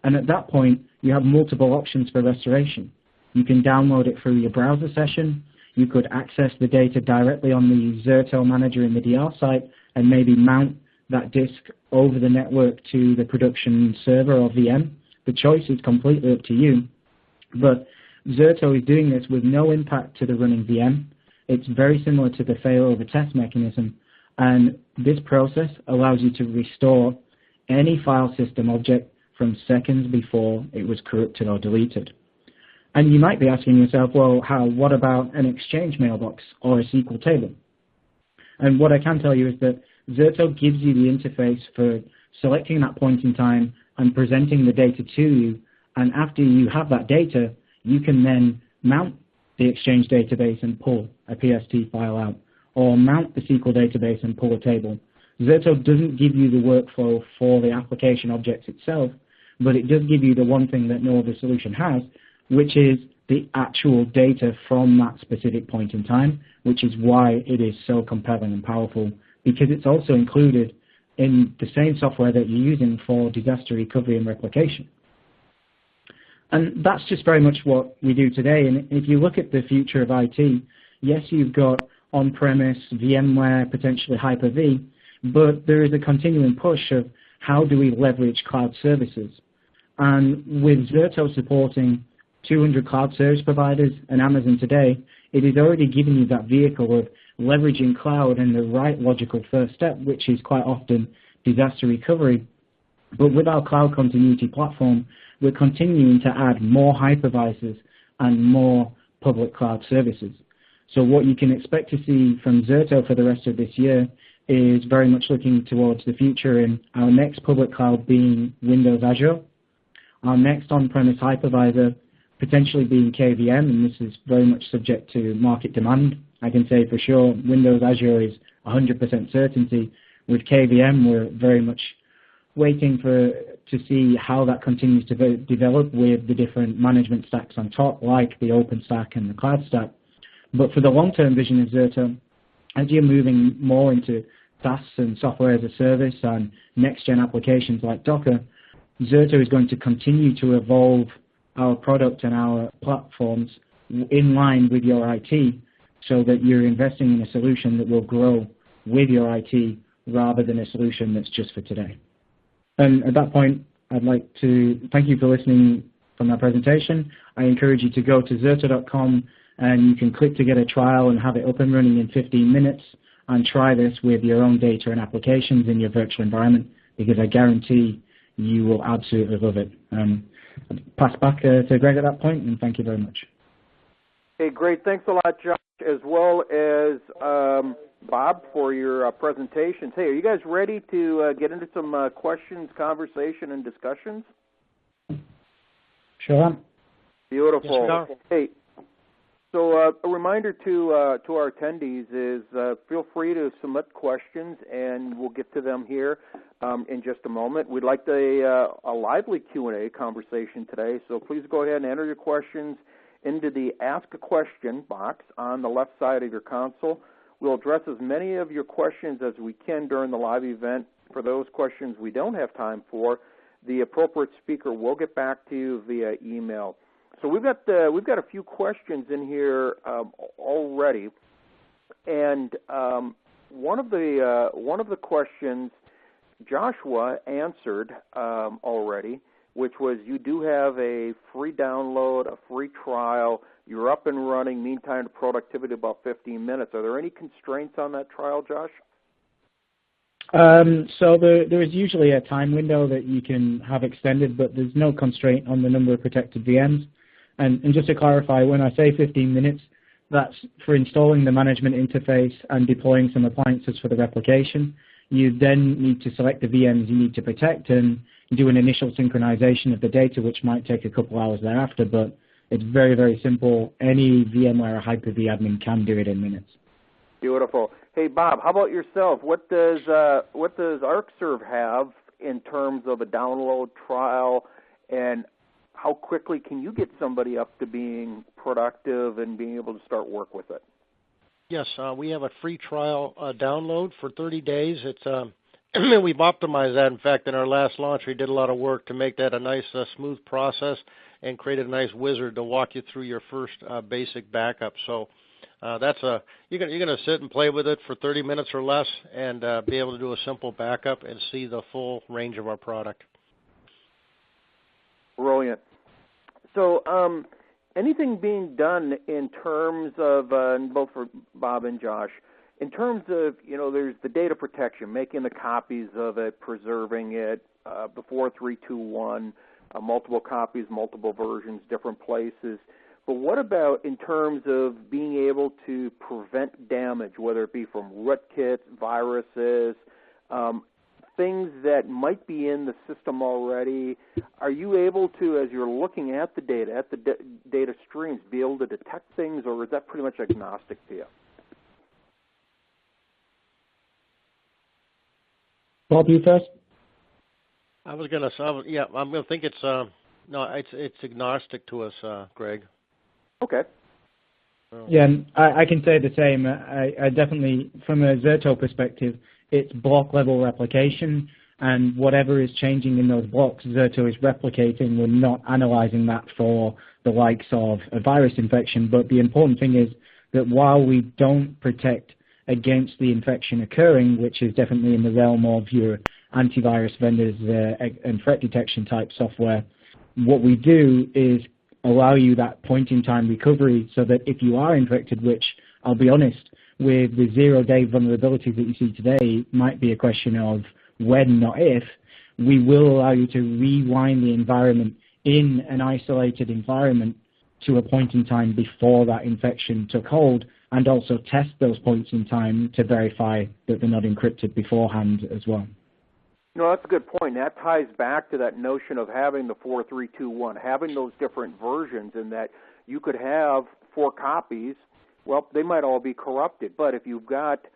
and at that point you have multiple options for restoration. You can download it through your browser session, you could access the data directly on the Zerto Manager in the DR site and maybe mount that disk over the network to the production server or VM. The choice is completely up to you, but Zerto is doing this with no impact to the running VM. It's very similar to the failover test mechanism, and this process allows you to restore any file system object from seconds before it was corrupted or deleted. And you might be asking yourself, well, what about an Exchange mailbox or a SQL table? And what I can tell you is that Zerto gives you the interface for selecting that point in time and presenting the data to you, and after you have that data, you can then mount the Exchange database and pull a PST file out, or mount the SQL database and pull a table. Zerto doesn't give you the workflow for the application objects itself, but it does give you the one thing that no other solution has, which is the actual data from that specific point in time, which is why it is so compelling and powerful, because it's also included in the same software that you're using for disaster recovery and replication. And that's just very much what we do today. And if you look at the future of IT, yes, you've got on-premise, VMware, potentially Hyper-V, but there is a continuing push of how do we leverage cloud services. And with Zerto supporting 200 cloud service providers and Amazon today, it is already giving you that vehicle of leveraging cloud and the right logical first step, which is quite often disaster recovery. But with our cloud continuity platform, we're continuing to add more hypervisors and more public cloud services. So what you can expect to see from Zerto for the rest of this year is very much looking towards the future, in our next public cloud being Windows Azure, our next on-premise hypervisor potentially being KVM, and this is very much subject to market demand. I can say for sure Windows Azure is 100% certainty. With KVM, we're very much waiting to see how that continues to develop with the different management stacks on top, like the OpenStack and the Cloud Stack. But for the long-term vision of Zerto, as you're moving more into SaaS and software as a service and next-gen applications like Docker, Zerto is going to continue to evolve our product and our platforms in line with your IT, so that you're investing in a solution that will grow with your IT rather than a solution that's just for today. And at that point, I'd like to thank you for listening from our presentation. I encourage you to go to Zerto.com, and you can click to get a trial and have it up and running in 15 minutes and try this with your own data and applications in your virtual environment, because I guarantee you will absolutely love it. Pass back to Greg at that point, and thank you very much. Hey, great. Thanks a lot, Josh, as well as Bob, for your presentations. Hey, are you guys ready to get into some questions, conversation, and discussions? Sure. Beautiful. Yes, hey, so a reminder to our attendees is feel free to submit questions, and we'll get to them here in just a moment. We'd like a lively Q&A conversation today, so please go ahead and enter your questions into the Ask a Question box on the left side of your console. We'll address as many of your questions as we can during the live event. For those questions we don't have time for, the appropriate speaker will get back to you via email. So we've got a few questions in here already, and one of the questions Joshua answered already, which was you do have a free download, a free trial. You're up and running. Mean time to productivity about 15 minutes. Are there any constraints on that trial, Josh? So there is usually a time window that you can have extended, but there's no constraint on the number of protected VMs. And just to clarify, when I say 15 minutes, that's for installing the management interface and deploying some appliances for the replication. You then need to select the VMs you need to protect and do an initial synchronization of the data, which might take a couple hours thereafter, but it's very, very simple. Any VMware or Hyper-V admin can do it in minutes. Beautiful. Hey, Bob, how about yourself? What does Arcserve have in terms of a download trial, and how quickly can you get somebody up to being productive and being able to start work with it? Yes, we have a free trial download for 30 days. It's we've optimized that. In fact, in our last launch, we did a lot of work to make that a nice, smooth process and created a nice wizard to walk you through your first basic backup. So you're going to sit and play with it for 30 minutes or less and be able to do a simple backup and see the full range of our product. Brilliant. So anything being done in terms of, both for Bob and Josh, in terms of, there's the data protection, making the copies of it, preserving it before 3.2.1, multiple copies, multiple versions, different places. But what about in terms of being able to prevent damage, whether it be from rootkits, viruses, things that might be in the system already? Are you able to, as you're looking at the data, data streams, be able to detect things, or is that pretty much agnostic to you? Bob, you first. I was going to say, yeah, I'm going to think it's agnostic to us, Greg. Okay. Yeah, I can say the same. I definitely, from a Zerto perspective, it's block level replication, and whatever is changing in those blocks, Zerto is replicating. We're not analyzing that for the likes of a virus infection, but the important thing is that while we don't protect against the infection occurring, which is definitely in the realm of your antivirus vendors and threat detection type software, what we do is allow you that point-in-time recovery so that if you are infected, which I'll be honest, with the zero-day vulnerabilities that you see today, might be a question of when, not if, we will allow you to rewind the environment in an isolated environment to a point in time before that infection took hold, and also test those points in time to verify that they're not encrypted beforehand as well. No, that's a good point. That ties back to that notion of having the 4.3.2.1, having those different versions, in that you could have 4 copies. Well, they might all be corrupted, but if you've got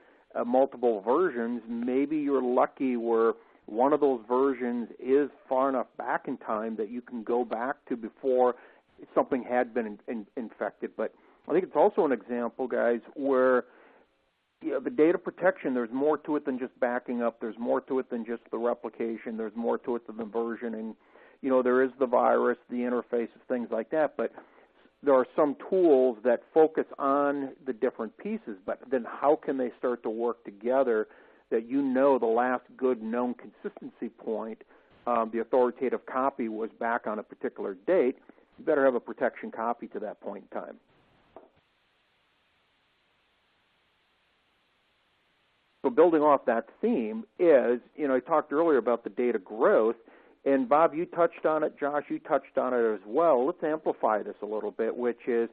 multiple versions, maybe you're lucky where one of those versions is far enough back in time that you can go back to before something had been infected. But I think it's also an example, guys, where the data protection, there's more to it than just backing up. There's more to it than just the replication. There's more to it than the versioning. There is the virus, the interfaces, things like that. But there are some tools that focus on the different pieces. But then how can they start to work together that the last good known consistency point, the authoritative copy was back on a particular date? You better have a protection copy to that point in time. So building off that theme is, I talked earlier about the data growth, and Bob, you touched on it, Josh, you touched on it as well. Let's amplify this a little bit, which is,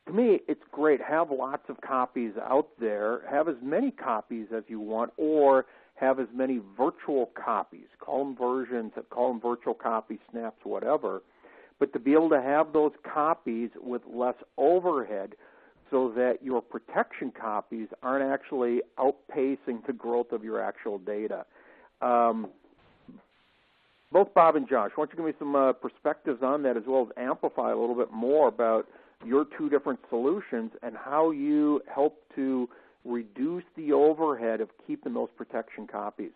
to me, it's great. Have lots of copies out there. Have as many copies as you want, or have as many virtual copies. Call them versions, call them virtual copies, snaps, whatever. But to be able to have those copies with less overhead so that your protection copies aren't actually outpacing the growth of your actual data. Both Bob and Josh, why don't you give me some perspectives on that, as well as amplify a little bit more about your 2 different solutions and how you help to reduce the overhead of keeping those protection copies.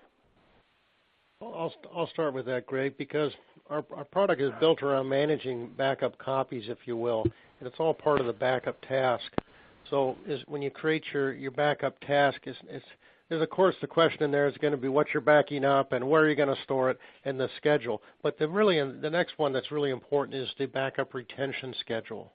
I'll start with that, Greg, because our product is built around managing backup copies, if you will, and it's all part of the backup task. So when you create your backup task, there's, of course, the question in there is going to be what you're backing up and where you're going to store it and the schedule. But the next one that's really important is the backup retention schedule.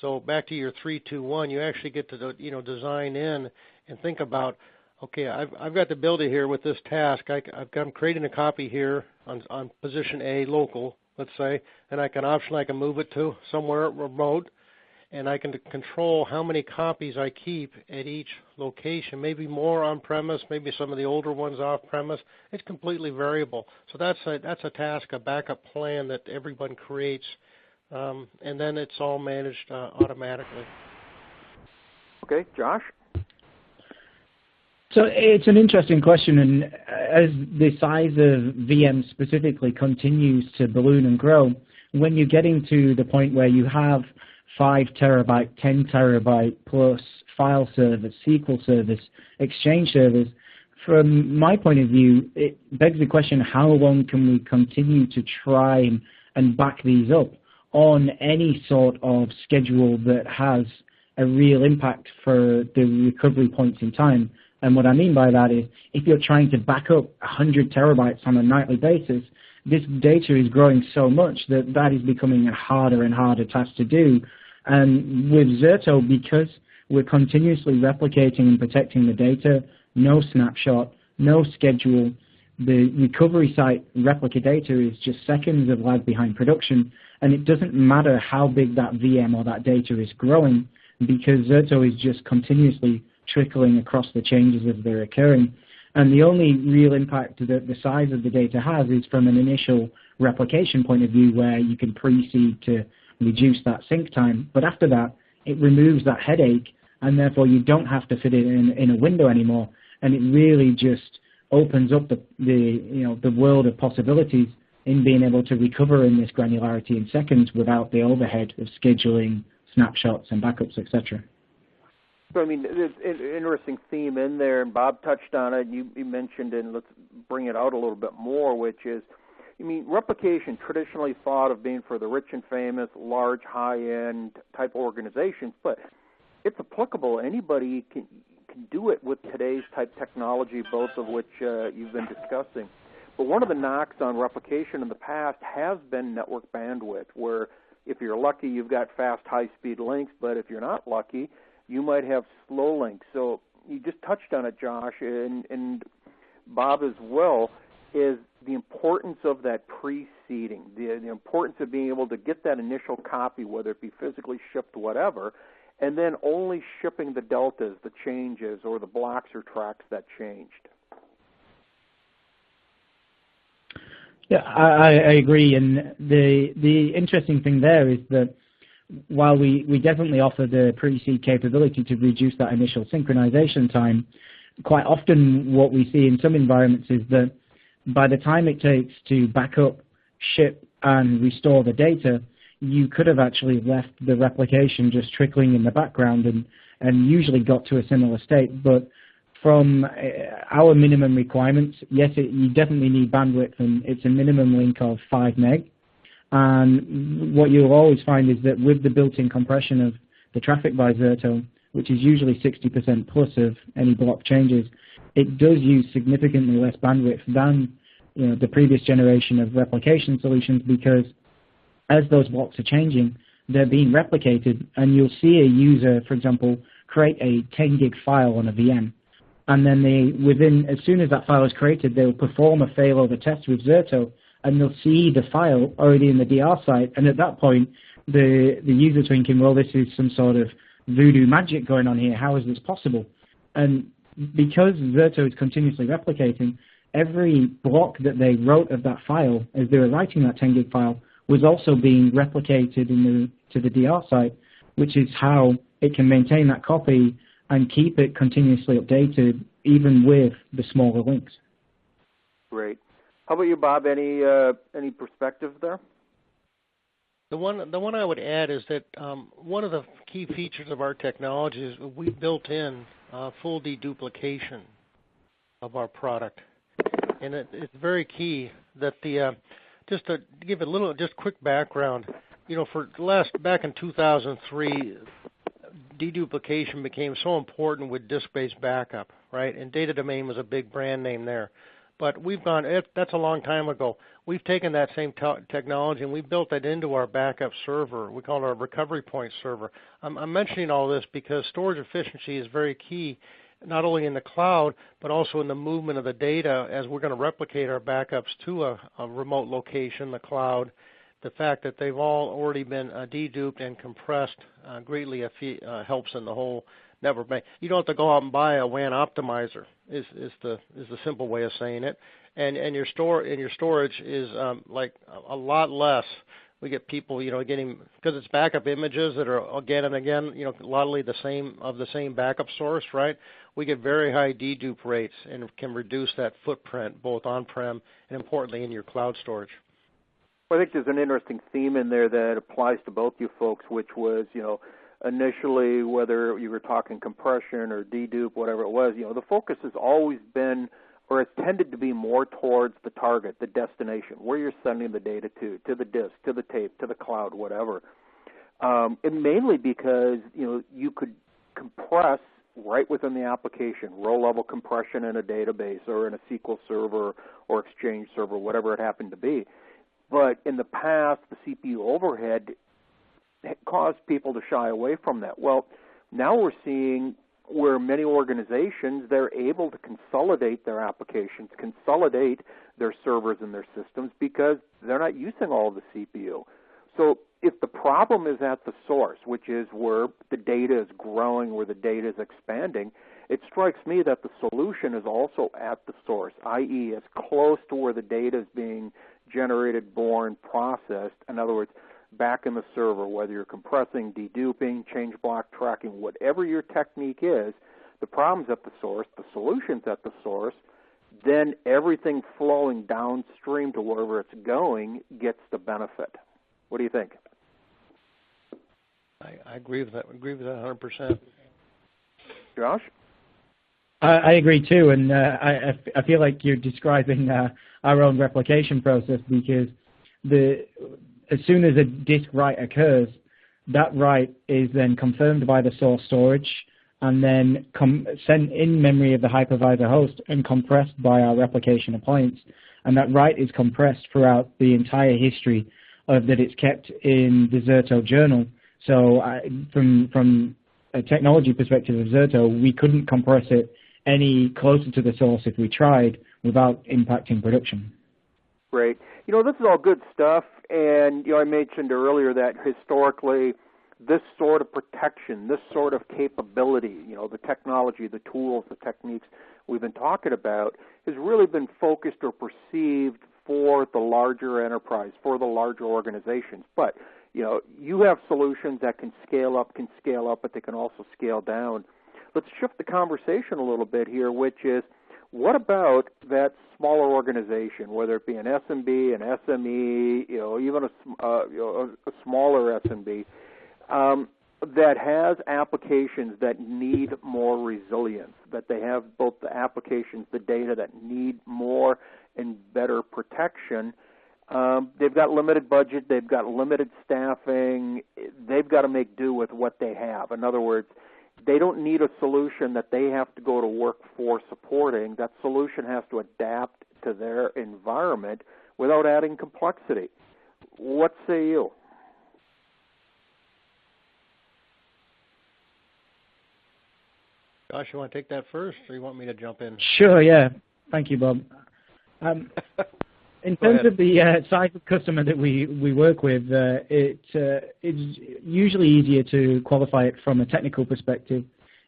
So back to your 3-2-1, you actually get to design in and think about, okay, I've got the ability here with this task. I'm creating a copy here on position A, local, let's say, and I can move it to somewhere remote, and I can control how many copies I keep at each location, maybe more on-premise, maybe some of the older ones off-premise. It's completely variable. So that's a task, a backup plan that everyone creates, and then it's all managed automatically. Okay, Josh? So it's an interesting question, and as the size of VM specifically continues to balloon and grow, when you're getting to the point where you have 5 terabyte, 10 terabyte plus file servers, SQL servers, Exchange servers, from my point of view, it begs the question, how long can we continue to try and back these up on any sort of schedule that has a real impact for the recovery points in time? And what I mean by that is, if you're trying to back up 100 terabytes on a nightly basis, this data is growing so much that is becoming a harder and harder task to do. And with Zerto, because we're continuously replicating and protecting the data, no snapshot, no schedule, the recovery site replica data is just seconds of lag behind production, and it doesn't matter how big that VM or that data is growing, because Zerto is just continuously trickling across the changes as they're occurring. And the only real impact that the size of the data has is from an initial replication point of view, where you can pre-seed to reduce that sync time. But after that, it removes that headache, and therefore you don't have to fit it in a window anymore. And it really just opens up the world of possibilities in being able to recover in this granularity in seconds without the overhead of scheduling, snapshots, and backups, etc. So, I mean, there's an interesting theme in there, and Bob touched on it, and you mentioned it, and let's bring it out a little bit more, which is, I mean, replication traditionally thought of being for the rich and famous, large, high-end type organizations, but it's applicable. Anybody can do it with today's type technology, both of which you've been discussing. But one of the knocks on replication in the past has been network bandwidth, where if you're lucky, you've got fast, high-speed links, but if you're not lucky, you might have slow links. So you just touched on it, Josh, and Bob as well. is the importance of that preceding, the importance of being able to get that initial copy, whether it be physically shipped, whatever, and then only shipping the deltas, the changes, or the blocks or tracks that changed. Yeah, I agree. And the interesting thing there is that while we definitely offer the pre-seed capability to reduce that initial synchronization time, quite often what we see in some environments is that by the time it takes to back up, ship, and restore the data, you could have actually left the replication just trickling in the background and usually got to a similar state. But from our minimum requirements, yes, you definitely need bandwidth, and it's a minimum link of 5 meg. And what you'll always find is that with the built-in compression of the traffic by Zerto, which is usually 60% plus of any block changes, it does use significantly less bandwidth than the previous generation of replication solutions, because as those blocks are changing, they're being replicated, and you'll see a user, for example, create a 10 gig file on a VM. And then as soon as that file is created, they'll perform a failover test with Zerto, and they'll see the file already in the DR site. And at that point, the user's thinking, well, this is some sort of voodoo magic going on here. How is this possible? And because Zerto is continuously replicating, every block that they wrote of that file as they were writing that 10 gig file was also being replicated to the DR site, which is how it can maintain that copy and keep it continuously updated, even with the smaller links. Great. How about you, Bob? Any perspective there? The one I would add is that one of the key features of our technology is we built in full deduplication of our product, and it's very key that just to give a little quick background, for back in 2003. Deduplication became so important with disk-based backup, right? And Data Domain was a big brand name there. But that's a long time ago. We've taken that same technology and we built that into our backup server. We call it our recovery point server. I'm mentioning all this because storage efficiency is very key, not only in the cloud, but also in the movement of the data as we're going to replicate our backups to a remote location, the cloud. The fact that they've all already been deduped and compressed greatly helps in the whole network. You don't have to go out and buy a WAN optimizer. Is the simple way of saying it. And your storage is like a lot less. We get people getting, because it's backup images that are again and again largely the same backup source, right? We get very high dedupe rates and can reduce that footprint both on-prem and importantly in your cloud storage. Well, I think there's an interesting theme in there that applies to both you folks, which was, initially, whether you were talking compression or dedupe, whatever it was, the focus has always been, or it's tended to be more towards the target, the destination, where you're sending the data to the disk, to the tape, to the cloud, whatever. And mainly because, you could compress right within the application, row-level compression in a database or in a SQL server or Exchange server, whatever it happened to be. But in the past, the CPU overhead caused people to shy away from that. Well, now we're seeing where many organizations, they're able to consolidate their applications, consolidate their servers and their systems because they're not using all of the CPU. So if the problem is at the source, which is where the data is growing, where the data is expanding, it strikes me that the solution is also at the source, i.e. as close to where the data is being generated, born, processed. In other words, back in the server, whether you're compressing, deduping, change block tracking, whatever your technique is, the problem's at the source, the solution's at the source, then everything flowing downstream to wherever it's going gets the benefit. What do you think? I agree with that. I agree with that 100%. Josh? I agree too, and I feel like you're describing our own replication process, because as soon as a disk write occurs, that write is then confirmed by the source storage and then sent in memory of the hypervisor host and compressed by our replication appliance. And that write is compressed throughout the entire history that it's kept in the Zerto journal. So from a technology perspective of Zerto, we couldn't compress it any closer to the source if we tried, without impacting production. Great. This is all good stuff, and I mentioned earlier that historically this sort of protection, this sort of capability, the technology, the tools, the techniques we've been talking about has really been focused or perceived for the larger enterprise, for the larger organizations. But, you have solutions that can scale up, but they can also scale down. Let's shift the conversation a little bit here, which is, what about that smaller organization, whether it be an SMB, an SME, even a smaller SMB, that has applications that need more resilience, that they have both the applications, the data that need more and better protection. They've got limited budget, they've got limited staffing, they've got to make do with what they have. In other words, they don't need a solution that they have to go to work for supporting. That solution has to adapt to their environment without adding complexity. What say you? Josh, you want to take that first, or you want me to jump in? Sure, yeah. Thank you, Bob. In terms of the size of customer that we work with, it's usually easier to qualify it from a technical perspective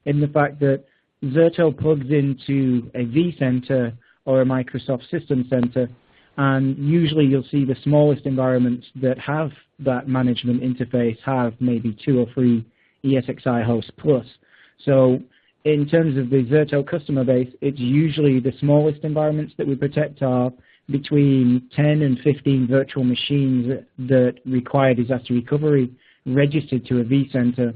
in the fact that Zerto plugs into a vCenter or a Microsoft System Center, and usually you'll see the smallest environments that have that management interface have maybe 2 or 3 ESXi hosts plus. So in terms of the Zerto customer base, it's usually the smallest environments that we protect are between 10 and 15 virtual machines that require disaster recovery registered to a vCenter.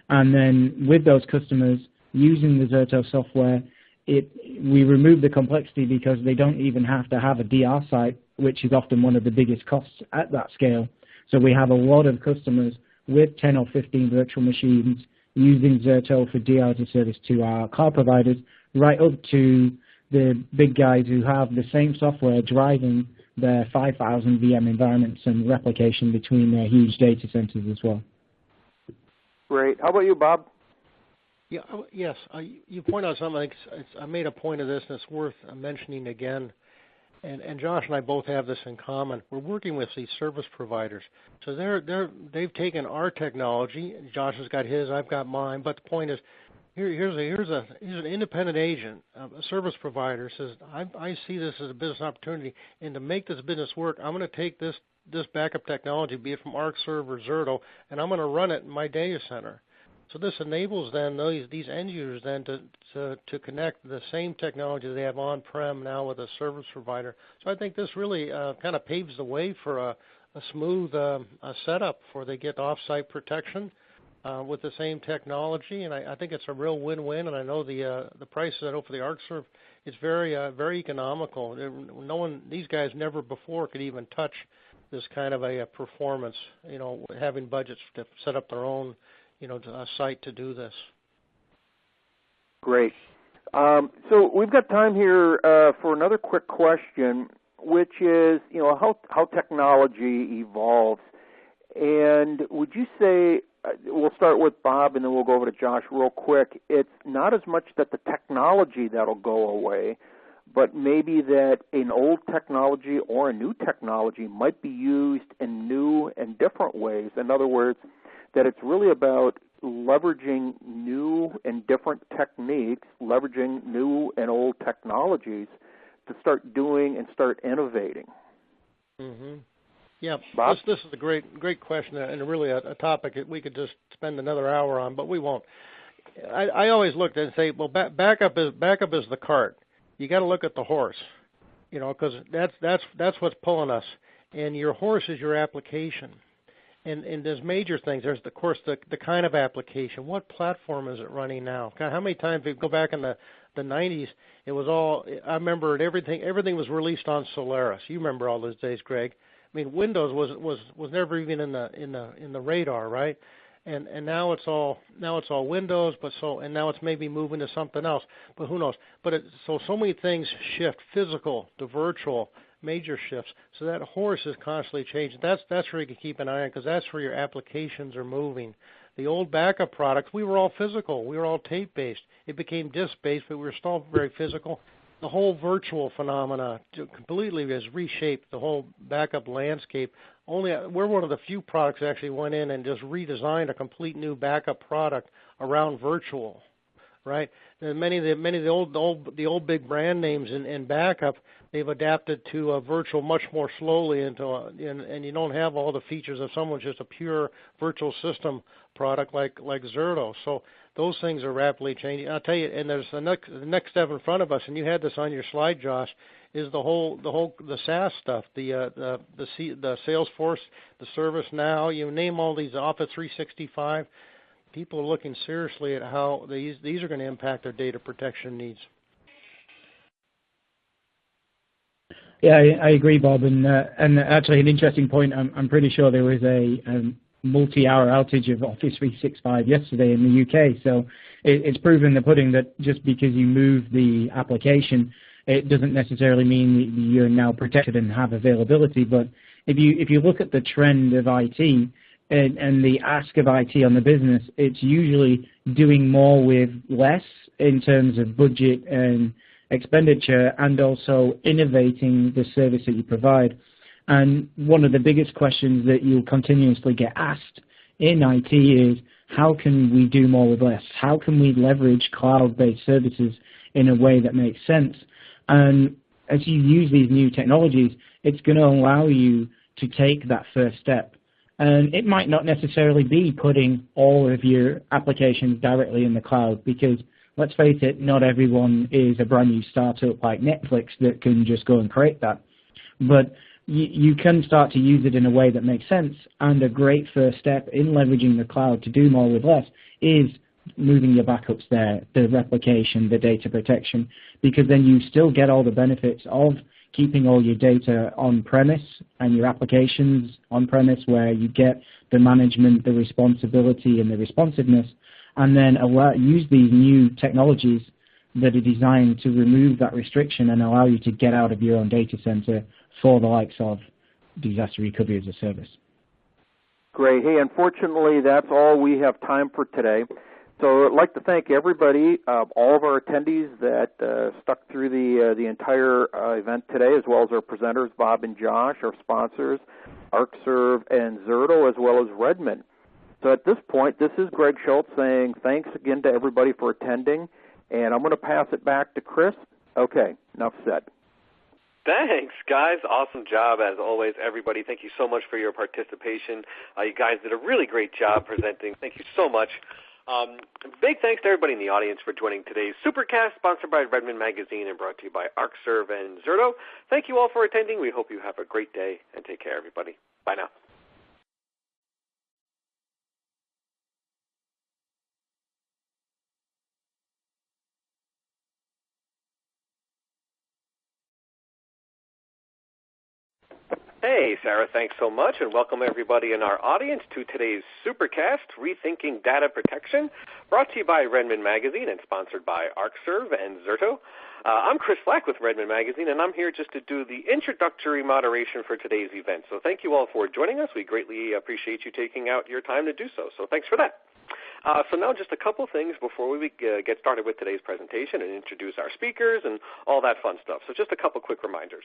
And then with those customers, using the Zerto software, we remove the complexity because they don't even have to have a DR site, which is often one of the biggest costs at that scale. So we have a lot of customers with 10 or 15 virtual machines using Zerto for DR as a service to our cloud providers, right up to the big guys who have the same software driving their 5,000 VM environments and replication between their huge data centers as well. Great. How about you, Bob? Yeah, yes. You point out something. I made a point of this, and it's worth mentioning again. And Josh and I both have this in common. We're working with these service providers, so they've taken our technology. Josh has got his, I've got mine. But the point is, here's an independent agent, a service provider says, I see this as a business opportunity, and to make this business work, I'm going to take this backup technology, be it from Arcserve or Zerto, and I'm going to run it in my data center. So this enables then these end users then to connect the same technology they have on-prem now with a service provider. So I think this really kind of paves the way for a smooth setup for they get off-site protection with the same technology, and I think it's a real win-win. And I know the prices I know for the Arcserve, it's very economical. These guys never before could even touch this kind of a performance. Having budgets to set up their own a site to do this. Great. So we've got time here for another quick question, which is, how technology evolves. And would you say, we'll start with Bob and then we'll go over to Josh real quick, it's not as much that the technology that'll go away, but maybe that an old technology or a new technology might be used in new and different ways. In other words, that it's really about leveraging new and different techniques, leveraging new and old technologies to start doing and start innovating. Mm-hmm. Yeah, Bob? This is a great question, and really a topic that we could just spend another hour on, but we won't. I always look and say, well, backup is the cart. You got to look at the horse, because that's what's pulling us, and your horse is your application. And there's major things. There's, of course, the kind of application. What platform is it running now? How many times, if you go back in the 90s, it was all, I remember everything was released on Solaris. You remember all those days, Greg. I mean, Windows was never even in the radar, right? And now it's all Windows, and now it's maybe moving to something else, but who knows? But so many things shift, physical to virtual, major shifts. So that horse is constantly changing. That's where you can keep an eye on, because that's where your applications are moving. The old backup products, we were all physical. We were all tape-based. It became disk-based, but we were still very physical. the whole virtual phenomena completely has reshaped the whole backup landscape. We're one of the few products that actually went in and just redesigned a complete new backup product around virtual, right? And many of the old big brand names in backup, they've adapted to virtual much more slowly and you don't have all the features of someone's just a pure virtual system product like Zerto. So those things are rapidly changing. I'll tell you, and there's the next step in front of us, and you had this on your slide, Josh, is the SaaS stuff, the Salesforce, the ServiceNow, you name all these Office 365. People are looking seriously at how these are going to impact their data protection needs. Yeah, I agree, Bob, and actually an interesting point. I'm pretty sure there was a multi-hour outage of Office 365 yesterday in the UK. So it's proven the pudding that just because you move the application, it doesn't necessarily mean that you're now protected and have availability. But if you look at the trend of IT and the ask of IT on the business, it's usually doing more with less in terms of budget and expenditure, and also innovating the service that you provide. And one of the biggest questions that you'll continuously get asked in IT is, how can we do more with less? How can we leverage cloud-based services in a way that makes sense? And as you use these new technologies, it's going to allow you to take that first step. And it might not necessarily be putting all of your applications directly in the cloud, because let's face it, not everyone is a brand new startup like Netflix that can just go and create that. But you can start to use it in a way that makes sense, and a great first step in leveraging the cloud to do more with less is moving your backups there, the replication, the data protection, because then you still get all the benefits of keeping all your data on-premise and your applications on-premise, where you get the management, the responsibility, and the responsiveness, and then use these new technologies that are designed to remove that restriction and allow you to get out of your own data center for the likes of disaster recovery as a service. Great. Hey, unfortunately, that's all we have time for today. So I'd like to thank everybody, all of our attendees that stuck through the entire event today, as well as our presenters, Bob and Josh, our sponsors, Arcserve and Zerto, as well as Redmond. So at this point, this is Greg Schultz saying thanks again to everybody for attending, and I'm going to pass it back to Chris. Okay, enough said. Thanks, guys. Awesome job, as always, everybody. Thank you so much for your participation. You guys did a really great job presenting. Thank you so much. Big thanks to everybody in the audience for joining today's Supercast, sponsored by Redmond Magazine and brought to you by Arcserve and Zerto. Thank you all for attending. We hope you have a great day, and take care, everybody. Bye now. Hey, Sarah, thanks so much, and welcome everybody in our audience to today's Supercast, Rethinking Data Protection, brought to you by Redmond Magazine and sponsored by Arcserve and Zerto. I'm Chris Flack with Redmond Magazine, and I'm here just to do the introductory moderation for today's event. So thank you all for joining us. We greatly appreciate you taking out your time to do so, so thanks for that. So now just a couple things before we get started with today's presentation and introduce our speakers and all that fun stuff. So just a couple quick reminders.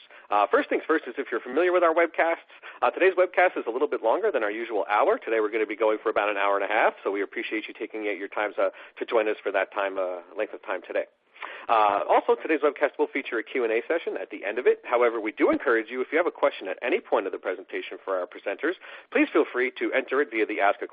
First things first is, if you're familiar with our webcasts, today's webcast is a little bit longer than our usual hour. Today we're going to be going for about an hour and a half, so we appreciate you taking out your time to join us for that length of time today. Also, today's webcast will feature a Q&A session at the end of it. However, we do encourage you, if you have a question at any point of the presentation for our presenters, please feel free to enter it via the Ask a